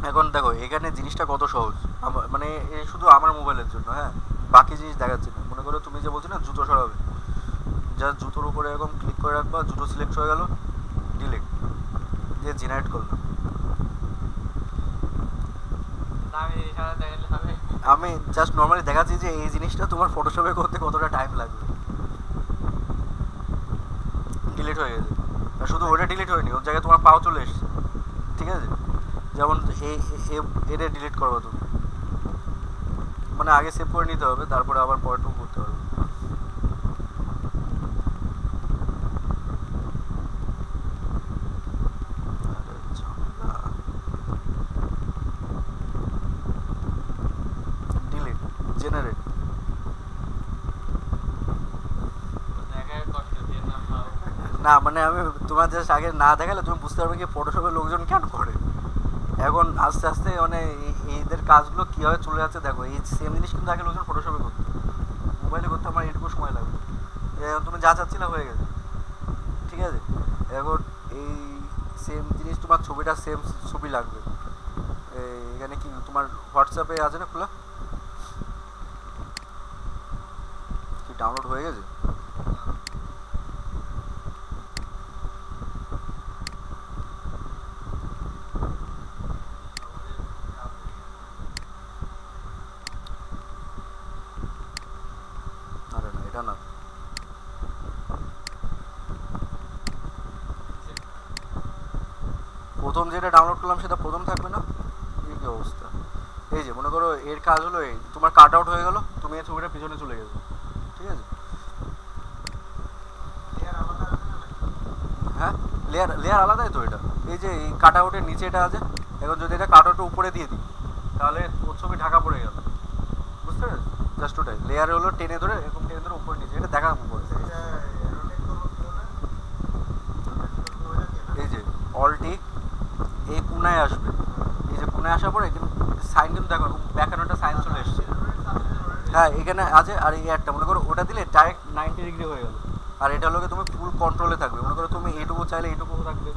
Speaker 1: এখন দেখো এখানে জিনিসটা কত সহজ, মানে এই শুধু আমার মোবাইলের জন্য, হ্যাঁ বাকি জিনিস দেখাচ্ছি না। মনে করো তুমি যে বলছো না জুতো সরাবে, জাস্ট জুতোর উপরে এরকম ক্লিক করে রাখবা, জুতো সিলেক্ট হয়ে গেল, ডিলিট দিয়ে জেনারেট করলাম। আমি জাস্ট নর্মালি দেখাচ্ছি যে এই জিনিসটা তোমার ফটোশপে করতে কতটা টাইম লাগবে। ডিলিট হয়ে গেছে, আর শুধু ওটা ডিলিট হয়নি, ওর জায়গায় তোমার পাও চলে এসছে, ঠিক আছে। যেমন এটা ডিলিট করবো তুমি, মানে আগে সেভ করে নিতে হবে তারপরে আবার পরেরটুকু করতে পারবে। ডিলিট জেনারেট, না মানে আমি তোমার জাস্ট আগে না দেখালে তুমি বুঝতে পারবে কি ফটোশপে লোকজন কেন করে। এখন আস্তে আস্তে মানে এইদের কাজগুলো কীভাবে চলে যাচ্ছে দেখো, এই সেম জিনিস কিন্তু আগে লোকজন ফটোশপে করতো, মোবাইলে করতে আমার এটুকু সময় লাগবে, তুমি যা চাচ্ছিলে হয়ে গেছে, ঠিক আছে। এখন এই সেম জিনিস তোমার ছবিটা সেম ছবি লাগবে, এখানে কি তোমার হোয়াটসঅ্যাপে আছে না খোলা, কি ডাউনলোড হয়ে গেছে? আরে না এটা না, প্রথম যেটা ডাউনলোড করলাম সেটা প্রথম থাকবে না, এই কি অবস্থা। এই যে মনে করো এর কাজ হলো এই তোমার কাট আউট হয়ে গেল, তুমি এই ছবিটা পিছনে চলে গেছো, ঠিক আছে। হ্যাঁ লেয়ার লেয়ার আলাদাই তো এটা, এই যে এই কাট আউটের নিচে এটা আছে, এখন যদি এটা কাট আউটের উপরে দিয়ে দিই তাহলে ওর ছবি ঢাকা পড়ে গেল, বুঝতে পেরেছ। জাস্ট ওটাই লেয়ার হলো টেনে ধরে এরকম টেনে ধরে উপরে নিচে, এটা দেখা পড়ে। এই যে অলটি এই কোনায় আসবে, এই যে কোনায় আসার পরে কিন্তু সাইন কিন্তু দেখো ব্যাখানো একটা সাইন চলে এসছে, হ্যাঁ এখানে আছে। আর এই একটা মনে করো ওটা দিলে ডাইরেক্ট 90 ডিগ্রি হয়ে গেল, আর এটা হলো তুমি ফুল কন্ট্রোলে থাকবে, মনে করো তুমি এইটুকু চাইলে এইটুকু থাকবে,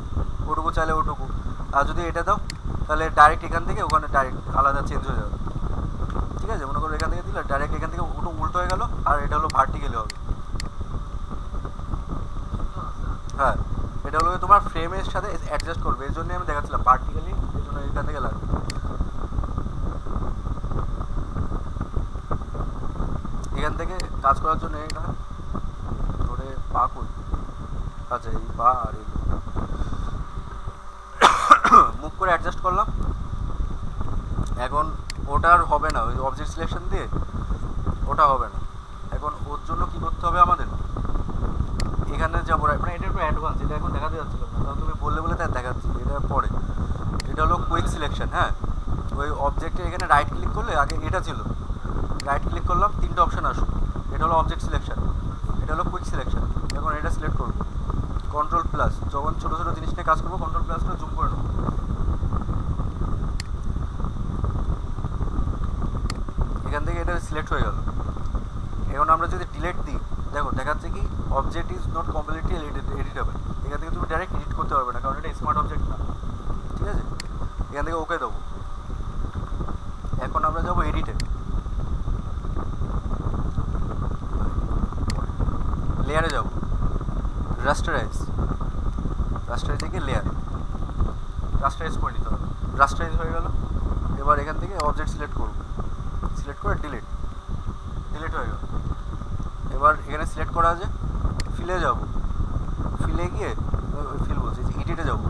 Speaker 1: ওটুকু চাইলে ওটুকু, আর যদি এটা দাও তাহলে ডাইরেক্ট এখান থেকে ওখানে ডাইরেক্ট আলাদা চেঞ্জ হয়ে যাবে, ঠিক আছে। মনে করো এখান থেকে দিলে ডাইরেক্ট এখান থেকে ওটা উল্টো হয়ে গেল, আর এটা হলো ভার্টিক্যালি হবে। হ্যাঁ এটা হলো তোমার ফ্রেমের সাথে অ্যাডজাস্ট করবে, এই জন্যই আমি দেখাচ্ছিলাম ভার্টিক্যালি, এই জন্য এখান থেকে লাগবে। এখান থেকে কাজ করার জন্য এটা ধরে পা করি, আচ্ছা এই পা আর এই মুভ করে অ্যাডজাস্ট করলাম। এখন ওটা আর হবে না, ওই অবজেক্ট সিলেকশন দিয়ে ওটা হবে না। এখন ওর জন্য কি করতে হবে আমাদের, এখানে যাবো, মানে এটা একটু অ্যাডভান্স, এটা এখন দেখাতে যাচ্ছিলাম না, কারণ তুমি বললে বলে তাই দেখাচ্ছি, এটা পরে। এটা হলো কুইক সিলেকশন, হ্যাঁ। ওই অবজেক্টে এখানে রাইট ক্লিক করলে, আগে এটা ছিল, রাইট ক্লিক করলাম, তিনটে অপশান আসলো, এটা হলো অবজেক্ট সিলেকশন, এটা হলো কুইক সিলেকশন। এখন এটা সিলেক্ট করবো, কন্ট্রোল প্লাস, যখন ছোটো ছোটো জিনিস নিয়ে কাজ করবো কন্ট্রোল প্লাস করে জুম করে নেবো। এখান থেকে এটা সিলেক্ট হয়ে গেল। এখন আমরা যদি ডিলেট দিই, দেখো দেখাচ্ছে কি object is not completely editable. এখান থেকে তুমি ডাইরেক্ট এডিট করতে পারবে না, কারণ এটা স্মার্ট অবজেক্ট না, ঠিক আছে। এখান থেকে ওকে দেবো। এখন আমরা যাবো এডিটে, লেয়ারে যাবো, রাস্টারাইজ, রাস্টারাইজ থেকে লেয়ার, রাস্টারাইজ করে নিতে হবে, রাস্টারাইজ হয়ে গেল। এবার এখান থেকে অবজেক্ট সিলেক্ট করবো, সিলেক্ট করে ডিলিট, ডিলিট হয়ে গেল। এবার এখানে সিলেক্ট করা আছে, ফিলে যাব, ফিলে গিয়ে ফিল বলছি, এডিটে যাব,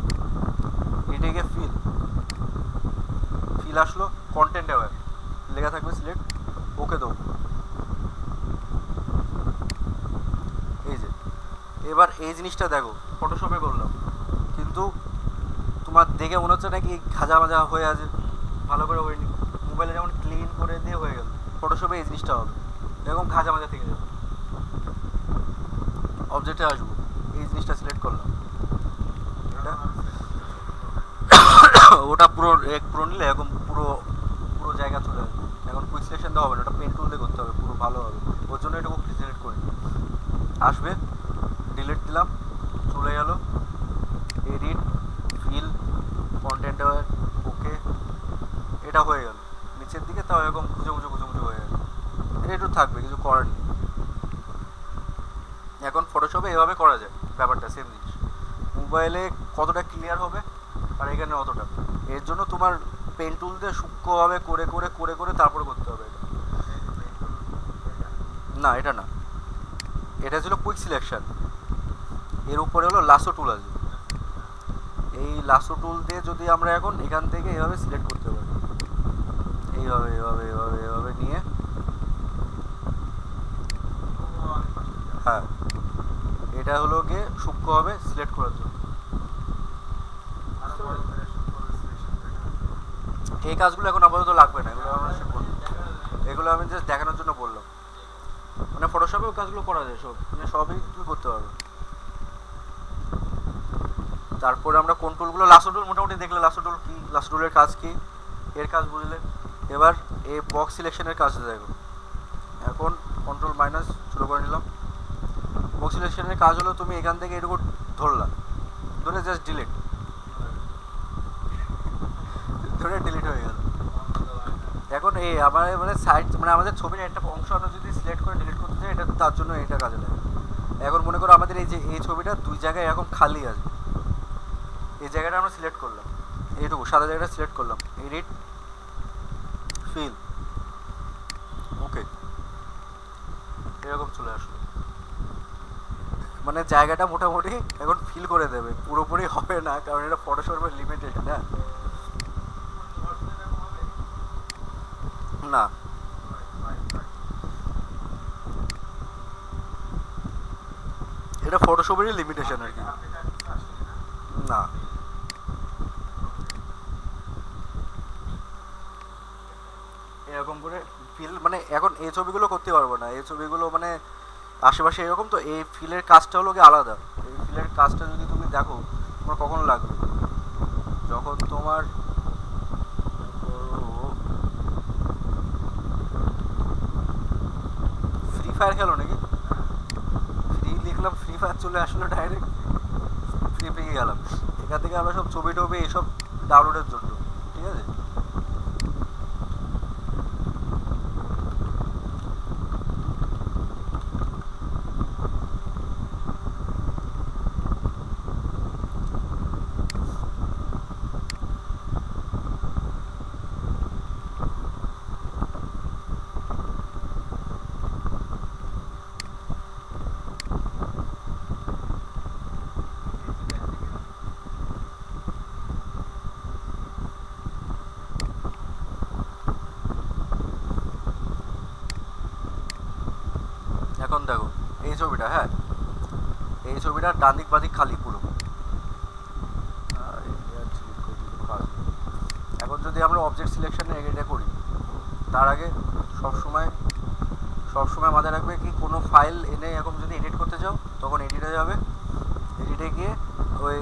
Speaker 1: এডিটে গিয়ে ফিল, ফিল আসলো, কন্টেন্ট অ্যাওয়্যার লেখা থাকবে, সিলেক্ট, ওকে দেবো। এই যে এবার এই জিনিসটা দেখো ফটোশপে করলাম, কিন্তু তোমার দেখে মনে হচ্ছে নাকি খাজা মাজা হয়ে আছে, ভালো করে হয়নি। মোবাইলে যেমন ক্লিন করে দিয়ে হয়ে গেল, ফটোশপে এই জিনিসটা হবে এরকম খাজা মাজা থেকে যাবে। অবজেক্টে আসবো, এই জিনিসটা সিলেক্ট করলাম, এটা ওটা পুরো পুরো নিলে এখন পুরো পুরো জায়গা চলে আসবে। এখন কুইক সিলেকশন দেওয়া হবে না, ওটা পেন টুল দিয়ে করতে হবে, পুরো ভালো হবে। ওর জন্য এটুকু সিলেক্ট করি, আসবে, ডিলিট দিলাম, চলে গেল, এডিট, ফিল, কন্টেন্ট অ্যাওয়্যার, ওকে, এটা হয়ে গেল। নিচের দিকে তাও এরকম খুঁজে খুঁজে খুঁজে খুঁজে হয়ে গেল, এটা একটু থাকবে, কিছু করার নেই। এখন ফটোশপে এভাবে করা যায় ব্যাপারটা, সেম জিনিস। মোবাইলে কতটা ক্লিয়ার হবে আর এখানে অতটা, এর জন্য তোমার পেন টুল দিয়ে সূক্ষ্মভাবে করে করে করে করে তারপরে করতে হবে এটা। না এটা না, এটা ছিল কুইক সিলেকশন, এর উপরে হলো লাসো টুল আছে। এই লাসো টুল দিয়ে যদি আমরা এখন এখান থেকে এভাবে সিলেক্ট করতে পারি, এইভাবে এভাবে এভাবে এভাবে নিয়ে, হ্যাঁ এটা হলো গিয়ে সূক্ষ্মভাবে সিলেক্ট করার জন্য। এই কাজগুলো এখন আপাতত লাগবে না, এগুলো আমরা শিখবো, এগুলো আমি জাস্ট দেখানোর জন্য বললাম। মানে ফটোশপেও কাজগুলো করা যায় সব, মানে সবই তুমি করতে পারবে। তারপরে আমরা কোন টুলগুলো, লাসো টুল মোটামুটি দেখলে লাসো টুল কি, লাসো টুলের কাজ কি, এর কাজ বুঝলে। এবার এই বক্স সিলেকশনের কাজটা দেখো, এখন কন্ট্রোল মাইনাস শুরু করে নিলাম। বক্স সিলেকশনের কাজ হলো তুমি এখান থেকে এটুকু ধরলা, ধরে জাস্ট ডিলিট, ধরে ডিলিট হয়ে গেল। এখন এই আমার মানে সাইড, মানে আমাদের ছবির একটা অংশ আমরা যদি সিলেক্ট করে ডিলিট করতে চাই, এটা তার জন্য এটা কাজে লাগে। এখন মনে করো আমাদের এই যে এই ছবিটা দুই জায়গায় এরকম খালি আছে, এই জায়গাটা আমরা সিলেক্ট করলাম, এইটুকু সাদা জায়গাটা সিলেক্ট করলাম, এডিট, ফিল, ওকে, এরকম চলে আসলো। মানে জায়গাটা মোটামুটি এখন ফিল করে দেবে, পুরোপুরি হবে না কারণ এটা ফটোশপের লিমিটেড না। না এটা ফটোশপেরই লিমিটেশন আর কি। না এরকম করে ফিল, মানে এখন এই ছবিগুলো করতে পারবো না, এই ছবিগুলো মানে আশেপাশে এরকম, তো এই ফিলের কাজটা হলো কি আলাদা। এই ফিলের কাজটা যদি তুমি দেখো তোমার কখন লাগবে, যখন তোমার ফ্রি ফায়ার খেলো নাকি, ফ্রি লিখলাম ফ্রি ফায়ার চলে আসলো ডাইরেক্ট, ফ্রি পেয়ে গেলাম। এখান থেকে আমরা সব ছবি টবি এইসব ডাউনলোডের জন্য, ঠিক আছে। এই ছবিটা, হ্যাঁ এই ছবিটা ডান দিক বাদিক খালি পুরো। এখন যদি আমরা অবজেক্ট সিলেকশনে এটা করি, তার আগে সবসময় মাথায় রাখবে কি কোনো ফাইল এনে এখন যদি এডিট করতে যাও তখন এডিটে যাবে, এডিটে গিয়ে ওই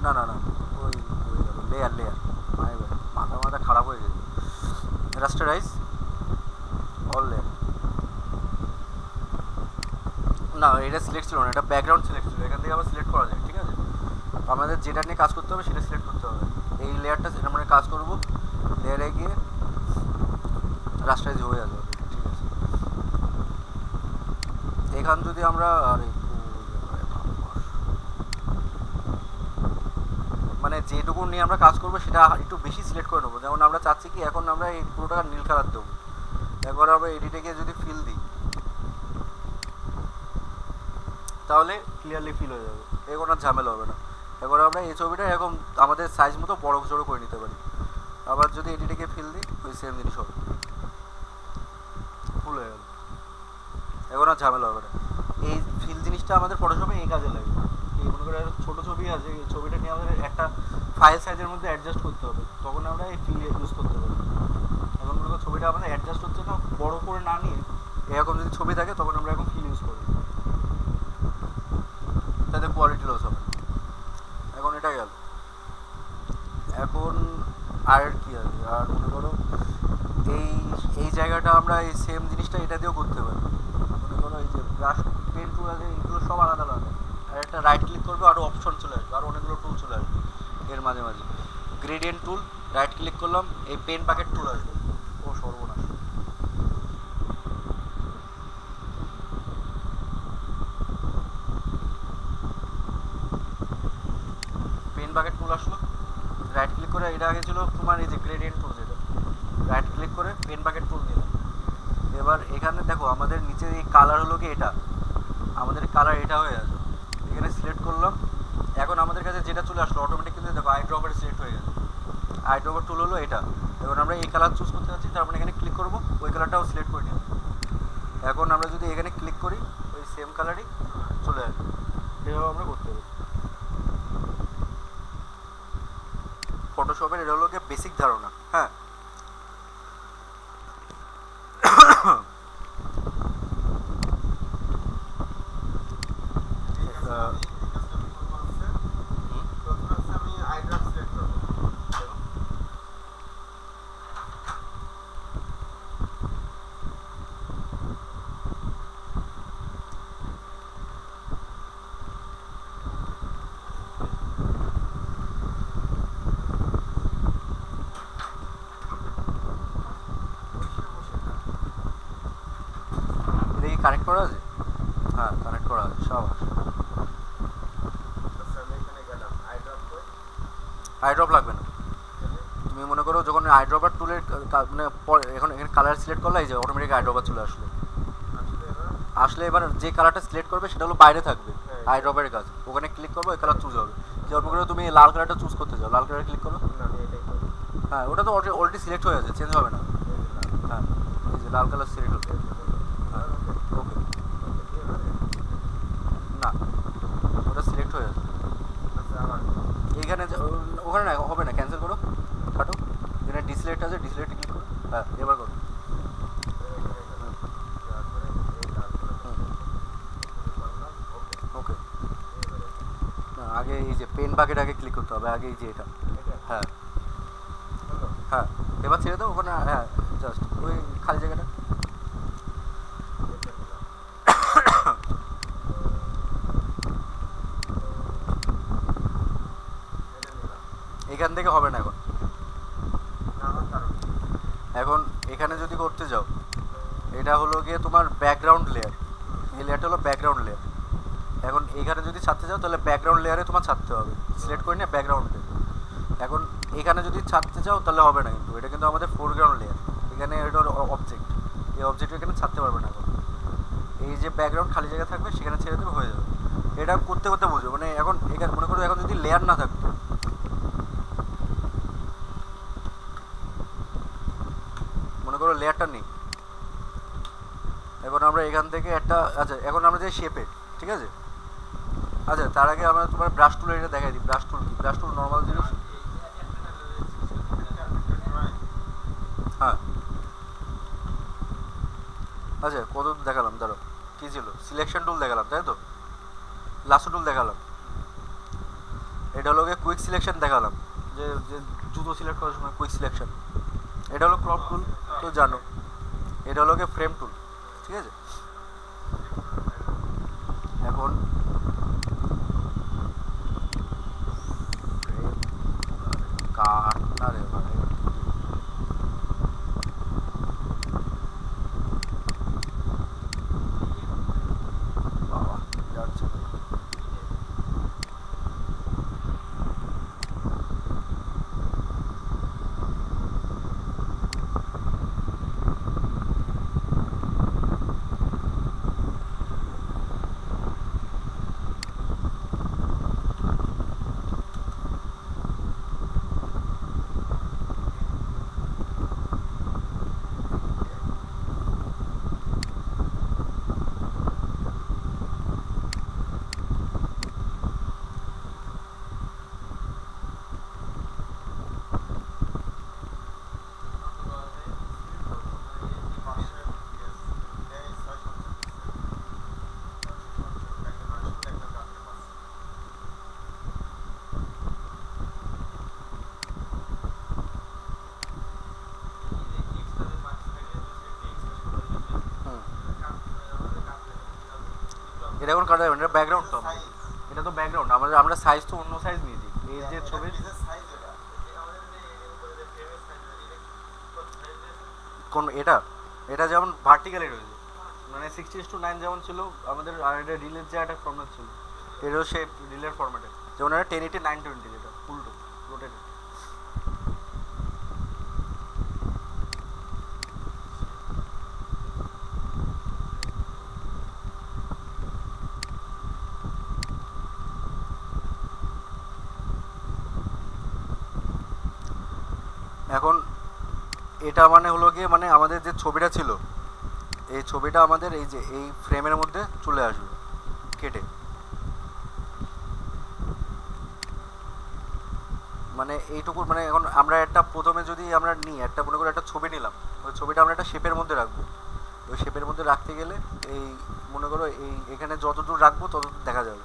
Speaker 1: না না না ওই লেয়ার মাথা খারাপ হয়ে গেছে, রাস্টারাইজ অল লেয়ার। না এটা সিলেক্ট ছিল না, এটা ব্যাকগ্রাউন্ড সিলেক্ট ছিল, এখান থেকে আবার সিলেক্ট করা যায়। ঠিক আছে, আমাদের যেটা নিয়ে কাজ করতে হবে সেটা সিলেক্ট করতে হবে। এই লেয়ারটা সেটা মানে কাজ করবো, লেয়ারে গিয়ে রাস্টারাইজ হয়ে যাবে। ঠিক আছে, এখান যদি আমরা মানে যেটুকু নিয়ে আমরা কাজ করবো সেটা একটু বেশি সিলেক্ট করে নেবো। যেমন আমরা চাচ্ছি কি এখন আমরা এই পুরোটা নীল কালার দেবো, একবার আমরা এডিটে গিয়ে যদি ফিল দিই তাহলে ক্লিয়ারলি ফিল হয়ে যাবে, এরকম আর ঝামেলা হবে না। এবার আমরা এই ছবিটা এরকম আমাদের সাইজ মতো বড় ছোটো করে নিতে পারি। আবার যদি এডিটে গিয়ে ফিল দিই ওই সেম জিনিস হবে, ফুল হয়ে গেল, এখন আর ঝামেলা হবে না। এই ফিল জিনিসটা আমাদের ফটোশপে এই কাজে লাগে। এই মনে করে ছোটো ছবি আছে, এই ছবিটা নিয়ে আমাদের একটা ফাইল সাইজের মধ্যে অ্যাডজাস্ট করতে হবে, তখন আমরা এই ফিল ইউজ করতে পারি। এখন মনে করো ছবিটা আমাদের অ্যাডজাস্ট হচ্ছে না, বড় করে না নিয়ে এরকম যদি ছবি থাকে তখন আমরা এখন ফিল ইউজ করি, তাতে কোয়ালিটি লস হবে। এখন এটা গেল, এখন আর কি আছে, আর মনে করো এই জায়গাটা আমরা এই সেম জিনিসটা এটা দিয়েও করতে পারি। মনে করো এই যে ব্রাশ পেন টুল আছে, এগুলো সব আলাদা আলাদা, আর একটা রাইট ক্লিক করবে আরও অপশন চলে আসবে, আরও অনেকগুলো টুল চলে আসবে এর মাঝে মাঝে। গ্রেডিয়েন্ট টুল, রাইট ক্লিক করলাম, এই পেন বাকেট টুল আসবে। ও সর্বনাশ, পেন বাকেট টুল আসলো, রাইট ক্লিক করে এটা আগে ছিল তোমার এই যে গ্রেডিয়েন্ট টুল, যেটা রাইট ক্লিক করে পেন বাকেট টুল নিলাম। এবার এখানে দেখো আমাদের নিচে এই কালার হলো কি এটা, আমাদের কালার এটা হয়ে আছে, এখানে সিলেক্ট করলাম। এখন আমাদের কাছে যেটা চলে আসলো অটোমেটিক, কিন্তু দেখো আই ড্রপার সিলেক্ট হয়ে গেছে, আই ড্রপার টুল হলো এটা। এবার আমরা এই কালার চুজ করতে যাচ্ছি, তারপরে এখানে ক্লিক করবো, ওই কালারটাও সিলেক্ট করে নিলাম। এখন আমরা যদি এখানে ক্লিক করি ওই সেম কালারই চলে আসবে, এভাবে আমরা করতে পারি। ফটোশপের এটা হলো গিয়ে বেসিক ধারণা। হ্যাঁ, কানেক্ট করা আছে, হ্যাঁ কানেক্ট করা আছে সব আছে। আইড্রপ লাগবে না, তুমি মনে করো যখন আইড্রপার টুলের মানে এখন এখানে কালার সিলেক্ট করলে এই যে অটোমেটিক আইড্রপার চলে আসলে এবার যে কালারটা সিলেক্ট করবে সেটা হলো বাইরে থাকবে আইড্রপের কাজ, ওখানে ক্লিক করবো ওই কালার চুজ হবে। যেমন করে তুমি লাল কালারটা চুজ করতে চাও, লাল কালার ক্লিক করো, হ্যাঁ ওটা তো অলরেডি সিলেক্ট হয়ে আছে, চেঞ্জ হবে না। হ্যাঁ এই যে লাল কালার সিলেক্ট হচ্ছে, হ্যাঁ ওকে, না ওটা সিলেক্ট হয়ে আছে এইখানে, ওখানে না হবে না, ক্যান্সেল করো, কাটো, এখানে ডিসিলেক্ট আছে, ডিসিলেক্ট ক্লিক করো, হ্যাঁ এবার করো। ওকে, আগে এই যে পেন বাকেট আগে ক্লিক করতে হবে, আগে এই যে এটা, হ্যাঁ হ্যাঁ এবার ছেড়ে দাও ওখানে, হ্যাঁ জাস্ট ওই খালি জায়গাটা। এখান থেকে হবে না এখন, এখন এখানে যদি করতে যাও এটা হলো গিয়ে তোমার ব্যাকগ্রাউন্ড লেয়ার, এই লেয়ারটা হলো ব্যাকগ্রাউন্ড লেয়ার। এখন এখানে যদি ছাড়তে যাও তাহলে ব্যাকগ্রাউন্ড লেয়ারে তোমার ছাড়তে হবে, সিলেক্ট করে নিয়ে ব্যাকগ্রাউন্ডে। এখন এখানে যদি ছাড়তে যাও তাহলে হবে না, কিন্তু এটা কিন্তু আমাদের ফোরগ্রাউন্ড লেয়ার, এখানে এটা অবজেক্ট, এই অবজেক্ট এখানে ছাড়তে পারবে না। এখন এই যে ব্যাকগ্রাউন্ড খালি জায়গা থাকবে সেখানে ছেড়ে দেবে, হয়ে যাবে। এটা করতে করতে বুঝো, মানে এখন এখানে মনে করো এখন যদি লেয়ার না থাকতো, মনে করো লেয়ারটা নেই, এখন আমরা আমরা এখান থেকে একটা, আচ্ছা এখন আমরা যে শেপে, ঠিক আছে। আচ্ছা তার আগে আমরা তোমার ব্রাশ টুল এটা দেখাই দিই। ব্রাশ টুল কি? ব্রাশ টুল নর্মাল জিনিস। হ্যাঁ আচ্ছা কত দেখালাম, ধরো কী ছিল, সিলেকশন টুল দেখালাম তাই তো, লাসো টুল দেখালাম, এটা হলো গিয়ে কুইক সিলেকশন দেখালাম, যে যে জুতো সিলেক্ট করার সময় কুইক সিলেকশন। এটা হলো ক্রপ টুল, তো জানো। এটা হলো গিয়ে ফ্রেম টুল, ঠিক আছে। এখন কাট না রে ভাই, বাবা যাচ্ছে না। হুম, এটা এখন কাটা যাবে না, এটা ব্যাকগ্রাউন্ড তো আমাদের। এটা তো ব্যাকগ্রাউন্ড, আমাদের আমরা সাইজ তো অন্য সাইজ নিয়েছি, এই যে ছবির কোন এটা, এটা যেমন ভার্টিক্যালি রয়েছে, মানে 60:9 যেমন ছিল আমাদের, আর এটা রিলের যে একটা ফরম্যাট ছিল, এটাও সেই রিলের ফরম্যাটে, যেমন এটা 1080 920, এটা উল্টো রোটেটেড। এখন এটা মানে হলো গিয়ে, মানে আমাদের যে ছবিটা ছিল, এই ছবিটা আমাদের এই যে এই ফ্রেমের মধ্যে চলে আসবে কেটে। মানে এইটুকু, মানে এখন আমরা একটা প্রথমে যদি আমরা নিই, একটা মনে করে একটা ছবি নিলাম, ওই ছবিটা আমরা একটা শেপের মধ্যে রাখবো। ওই শেপের মধ্যে রাখতে গেলে এই মনে করো এই এখানে যতদূর রাখবো ততদূর দেখা যাবে।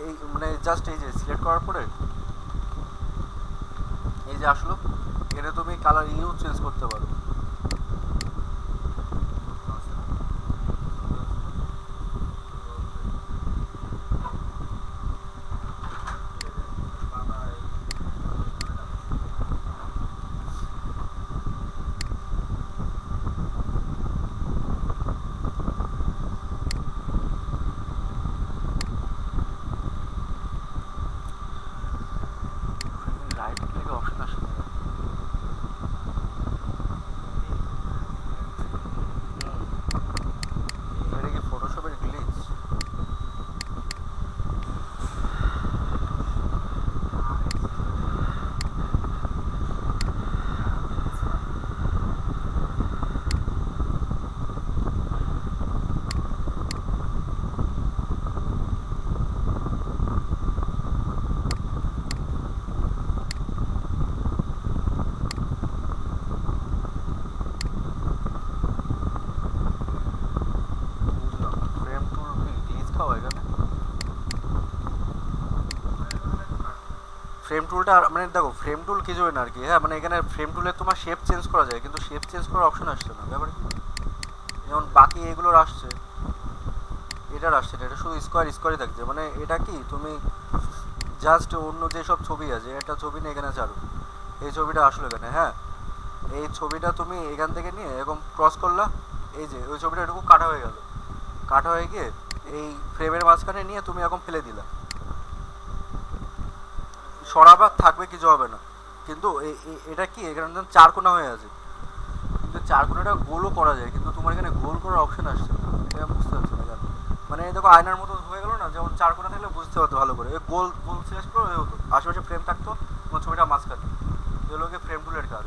Speaker 1: এই মানে জাস্ট এই যে সিলেক্ট করার পরে এই যে আসলো, এখানে তুমি কালার ইউ চেঞ্জ করতে পারো। রাইট ক্লিকে অপশন আসে না। এটা কি ফটোশপের গ্লিচ? বুঝলাম, ফ্রেম টুল কি গ্লিচ খাওয়া এখানে? ফ্রেম টুলটা মানে দেখো, ফ্রেম টুল কিছু না আর কি, হ্যাঁ মানে এখানে ফ্রেম টুলে তোমার শেপ চেঞ্জ করা যায়, কিন্তু শেপ চেঞ্জ করার অপশন আসছে না, ব্যাপার কি? যেমন বাকি এগুলোর আসছে, এটার আসছে না, এটা শুধু স্কোয়ার স্কোয়ারই থাকছে। মানে এটা কি তুমি জাস্ট অন্য যেসব ছবি আছে, একটা ছবি নিয়ে এখানে ছাড়ো, এই ছবিটা আসলো এখানে, হ্যাঁ এই ছবিটা তুমি এখান থেকে নিয়ে এরকম ক্রস করলা, এই যে ওই ছবিটা এটুকু কাটা হয়ে গেল, কাটা হয়ে গিয়ে এই ফ্রেমের মাঝখানে নিয়ে তুমি এখন ফেলে দিলা, সরাবা থাকবে, কিছু হবে না। কিন্তু এটা কি এখানে যেমন চার কোনা হয়ে আছে, কিন্তু চার কোনাটা গোলও করা যায়, কিন্তু তোমার এখানে গোল করার অপশন আসছে না, এটা আমি বুঝতে পারছি না কেন। মানে এই দেখো আয়নার মতো হয়ে গেল না, যেমন চার কোনা থাকলে বুঝতে হতো ভালো করে, গোল গোল সিলেক্ট করে হয়ে হতো, আশেপাশে ফ্রেম থাকতো, তোমার ছবিটা মাঝখানে, এগুলোকে ফ্রেম টুলের কাজ।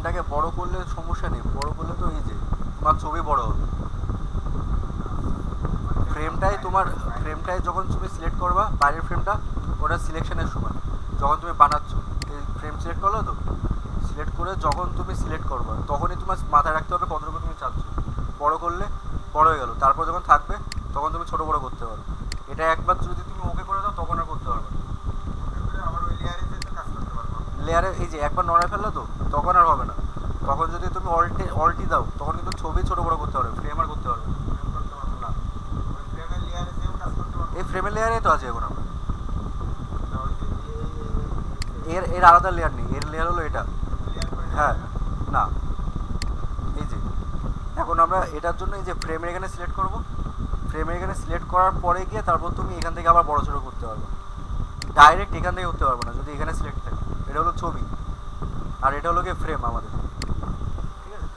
Speaker 1: ফ্রেমটাকে বড় করলে সমস্যা নেই, বড় করলে তো এই যে তোমার ছবি বড় হবে। ফ্রেমটাই যখন তুমি সিলেক্ট করবা বাইরের ফ্রেমটা, ওটা সিলেকশনের সময় যখন তুমি বানাচ্ছ এই ফ্রেম সিলেক্ট করলো তো, সিলেক্ট করে যখন তুমি সিলেক্ট করবা তখনই তোমার মাথায় রাখতে হবে কতটুকু তুমি চাচ্ছ। বড় করলে বড় হয়ে গেল, তারপর যখন থাকবে তখন তুমি ছোট বড় করতে পারো। এটা একবার যদি তুমি ওকে করে দাও তখন আর করতে পারবে না। লেয়ারে এই যে একবার নড়ায় ফেললো তো তখন আর হবে না। তখন যদি তুমি অল্টি দাও তখন কিন্তু ছবি ছোট বড় করতে পারবে, ফ্রেম আর করতে পারবে না। এই ফ্রেমের লেয়ারে তো আছে এখন আমরা, এর আলাদা লেয়ার নেই, এর লেয়ার হলো এটা। হ্যাঁ না, এই যে এখন আমরা এটার জন্য এই যে ফ্রেমের এখানে সিলেক্ট করব, ফ্রেমের এখানে সিলেক্ট করার পরে গিয়ে তারপর তুমি এখান থেকে আবার বড় ছোটো করতে পারবে, ডাইরেক্ট এখান থেকে করতে পারবো না যদি এখানে সিলেক্ট থাকে। এটা হলো ছবি আর এটা হলো গিয়ে ফ্রেম আমাদের, ঠিক আছে?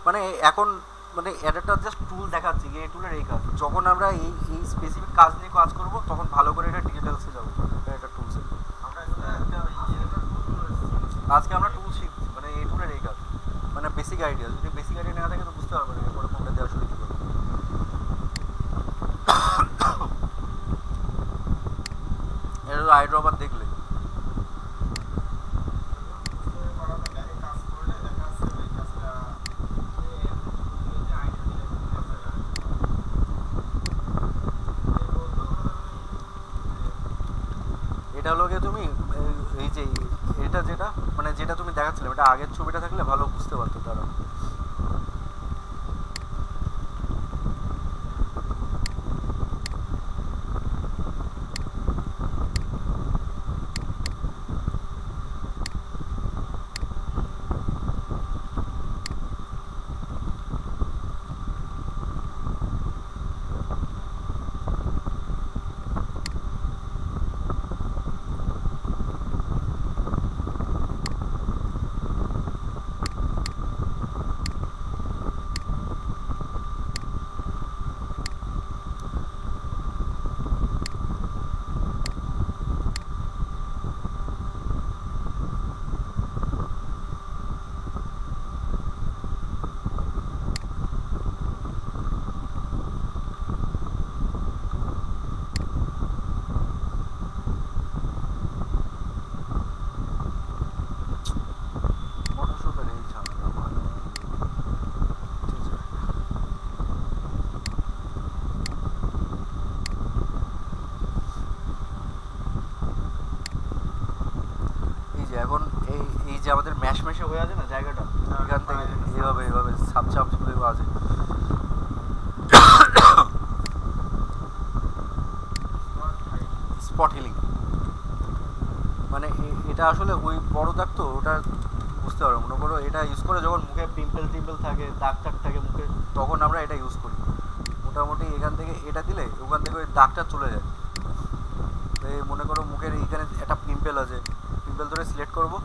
Speaker 1: মানে এখন মানে এটা জাস্ট টুল দেখাচ্ছি যে এই টুলের এই কাজ। যখন আমরা এই স্পেসিফিক কাজ নিয়ে কাজ করব তখন ভালো করে এটা ডিটেলসে যাবো, এটা টুলসে। আজকে আমরা টুল শিখছি, মানে এই টুলের এই কাজ, মানে বেসিক আইডিয়া। যদি বেসিক আইডিয়া না থাকে তো বুঝতে পারবে না এরপরে কোনটা দেওয়া শুরু করবে। এটা তো আইড্রপার দেখলে এটা হলো গিয়ে তুমি এই যে এটা যেটা মানে যেটা তুমি দেখাচ্ছিলে এটা আগের ছবিটা থাকলে ভালো বুঝতে পারতো তারা। ফটোশপের এই ঝামেলা ভালো, ঠিক আছে? এই যে এখন এই যে আমাদের ম্যাশ ম্যাশে হয়ে আছে না জায়গাটা, এখান থেকে এইভাবে এইভাবে সাপ সাপ করে আছে। স্পট হিলিং মানে এটা আসলে ওই বড় দাগ তো ওটা বুঝতে পারো। মনে করো এটা ইউজ করে যখন মুখে পিম্পল টিম্পল থাকে, দাগ টাগ থাকে মুখে, তখন আমরা এটা ইউজ করি। মোটামুটি এখান থেকে এটা দিলে ওখান থেকে ওই দাগটা চলে যায়। এই মনে করো মুখের এইখানে একটা পিম্পল আছে, পিম্পল ধরে সিলেক্ট করবো,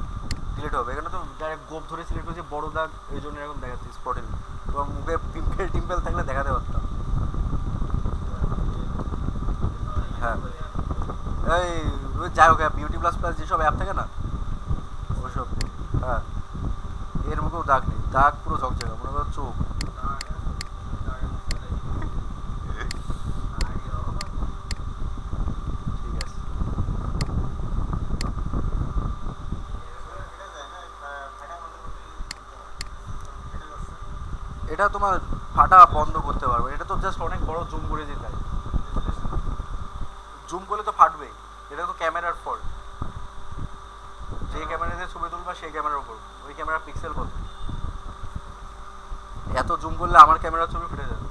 Speaker 1: ডিলিট হবে। এখানে তো ডাইরেক্ট গোপ ধরে সিলেক্ট হয়েছে বড় দাগ, এই জন্য এরকম দেখাচ্ছে স্পট হিলিং। তোমার মুখে পিম্পল টিম্পল থাকলে দেখাতে পারতাম। হ্যাঁ এই যাই হোক, বিউটি প্লাস প্লাস যেসব অ্যাপ থাকে না ওইসব, হ্যাঁ এর মুখেও দাগ নেই, দাগ পুরো ঝকঝকা, মনে করো চোখ। ঠিক আছে, এটা তোমার ফাটা বন্ধ করতে পারবে। এটা তো জাস্ট অনেক বড় জুম করে যেতে হয়, জুম করলে তো ফাটবেই। এটা তো ক্যামেরার ফল্ট, যে ক্যামেরা দিয়ে ছবি তুলবা সেই ক্যামেরার উপর, ওই ক্যামেরা পিক্সেল কত, এত জুম করলে আমার ক্যামেরার ছবি ফেটে যাবে।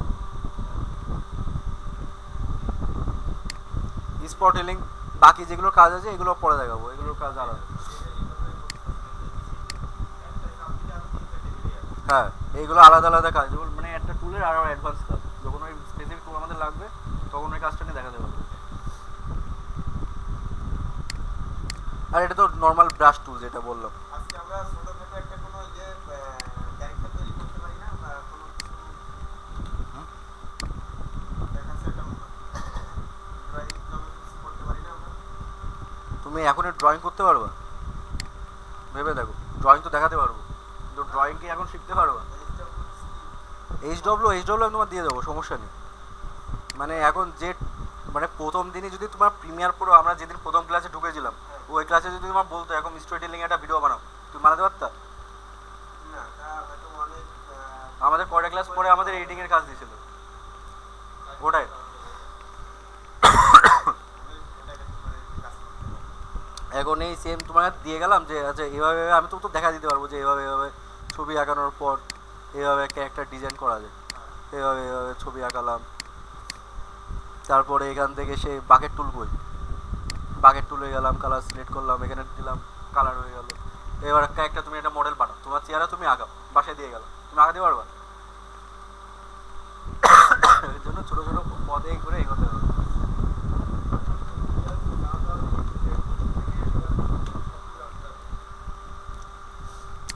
Speaker 1: স্পট হিলিং বাকি যেগুলোর কাজ আছে এগুলো পরে দেখাবো, এগুলোর কাজ আলাদা। হ্যাঁ এইগুলো আলাদা আলাদা কাজ, মানে একটা টুলের আরো অ্যাডভান্স কাজ। যখন ওই স্পেসিফিক টুল আমাদের লাগবে তখন ওই কাজটা নিয়ে দেখাতে পারবো। আর এটা তো নর্মাল ব্রাশ টুল যেটা বললাম।
Speaker 2: আজকে আমরা ছোটখাটো একটা কোনো যে ক্যারেক্টার তৈরি করতে পারি না বা কোনো কিছু দেখাচ্ছে একটা ড্রয়িং কিছু করতে পারি না আমরা।
Speaker 1: তুমি এখনই ড্রয়িং করতে পারবা? ভেবে দেখো, ড্রয়িং তো দেখাতে পারবো। তো ড্রয়িং কি এখন শিখতে পারবা? এইচডব্লিউ আমি তোমার দিয়ে দেবো, সমস্যা নেই। মানে এখন যে মানে প্রথম দিনই যদি তোমার প্রিমিয়ার প্রো, আমরা যেদিন প্রথম ক্লাসে ঢুকেছিলাম ওই ক্লাসে যদি তোমার বলতো এখন স্টোরি টেলিং একটা ভিডিও বানাও, তুমি বানাতে পারতা?
Speaker 2: না, তা হয়তো অনেক
Speaker 1: আমাদের কয়টা ক্লাস পরে আমাদের এডিটিং এর কাজ দিয়েছিল ওটাই। এখন এই সেম তোমার দিয়ে গেলাম যে আচ্ছা এভাবে আমি তো দেখা দিতে পারবো যে এভাবে এভাবে ছবি আঁকানোর পর এভাবে ক্যারেক্টার ডিজাইন করা যায়, এভাবে এভাবে ছবি আঁকালাম। তারপরে এখান থেকে সে বাকেট টুল কই, বাকেট টুলে গেলাম, কালার সিলেক্ট করলাম, এখানে দিলাম, কালার হয়ে গেল। এবার একটা তুমি একটা মডেল বানাও, তোমার চেহারা তুমি আঁকাও, বাসায় দিয়ে গেল, তুমি আঁকাতে পারবা? এর জন্য ছোট ছোট পদে করে এগোতে হবে।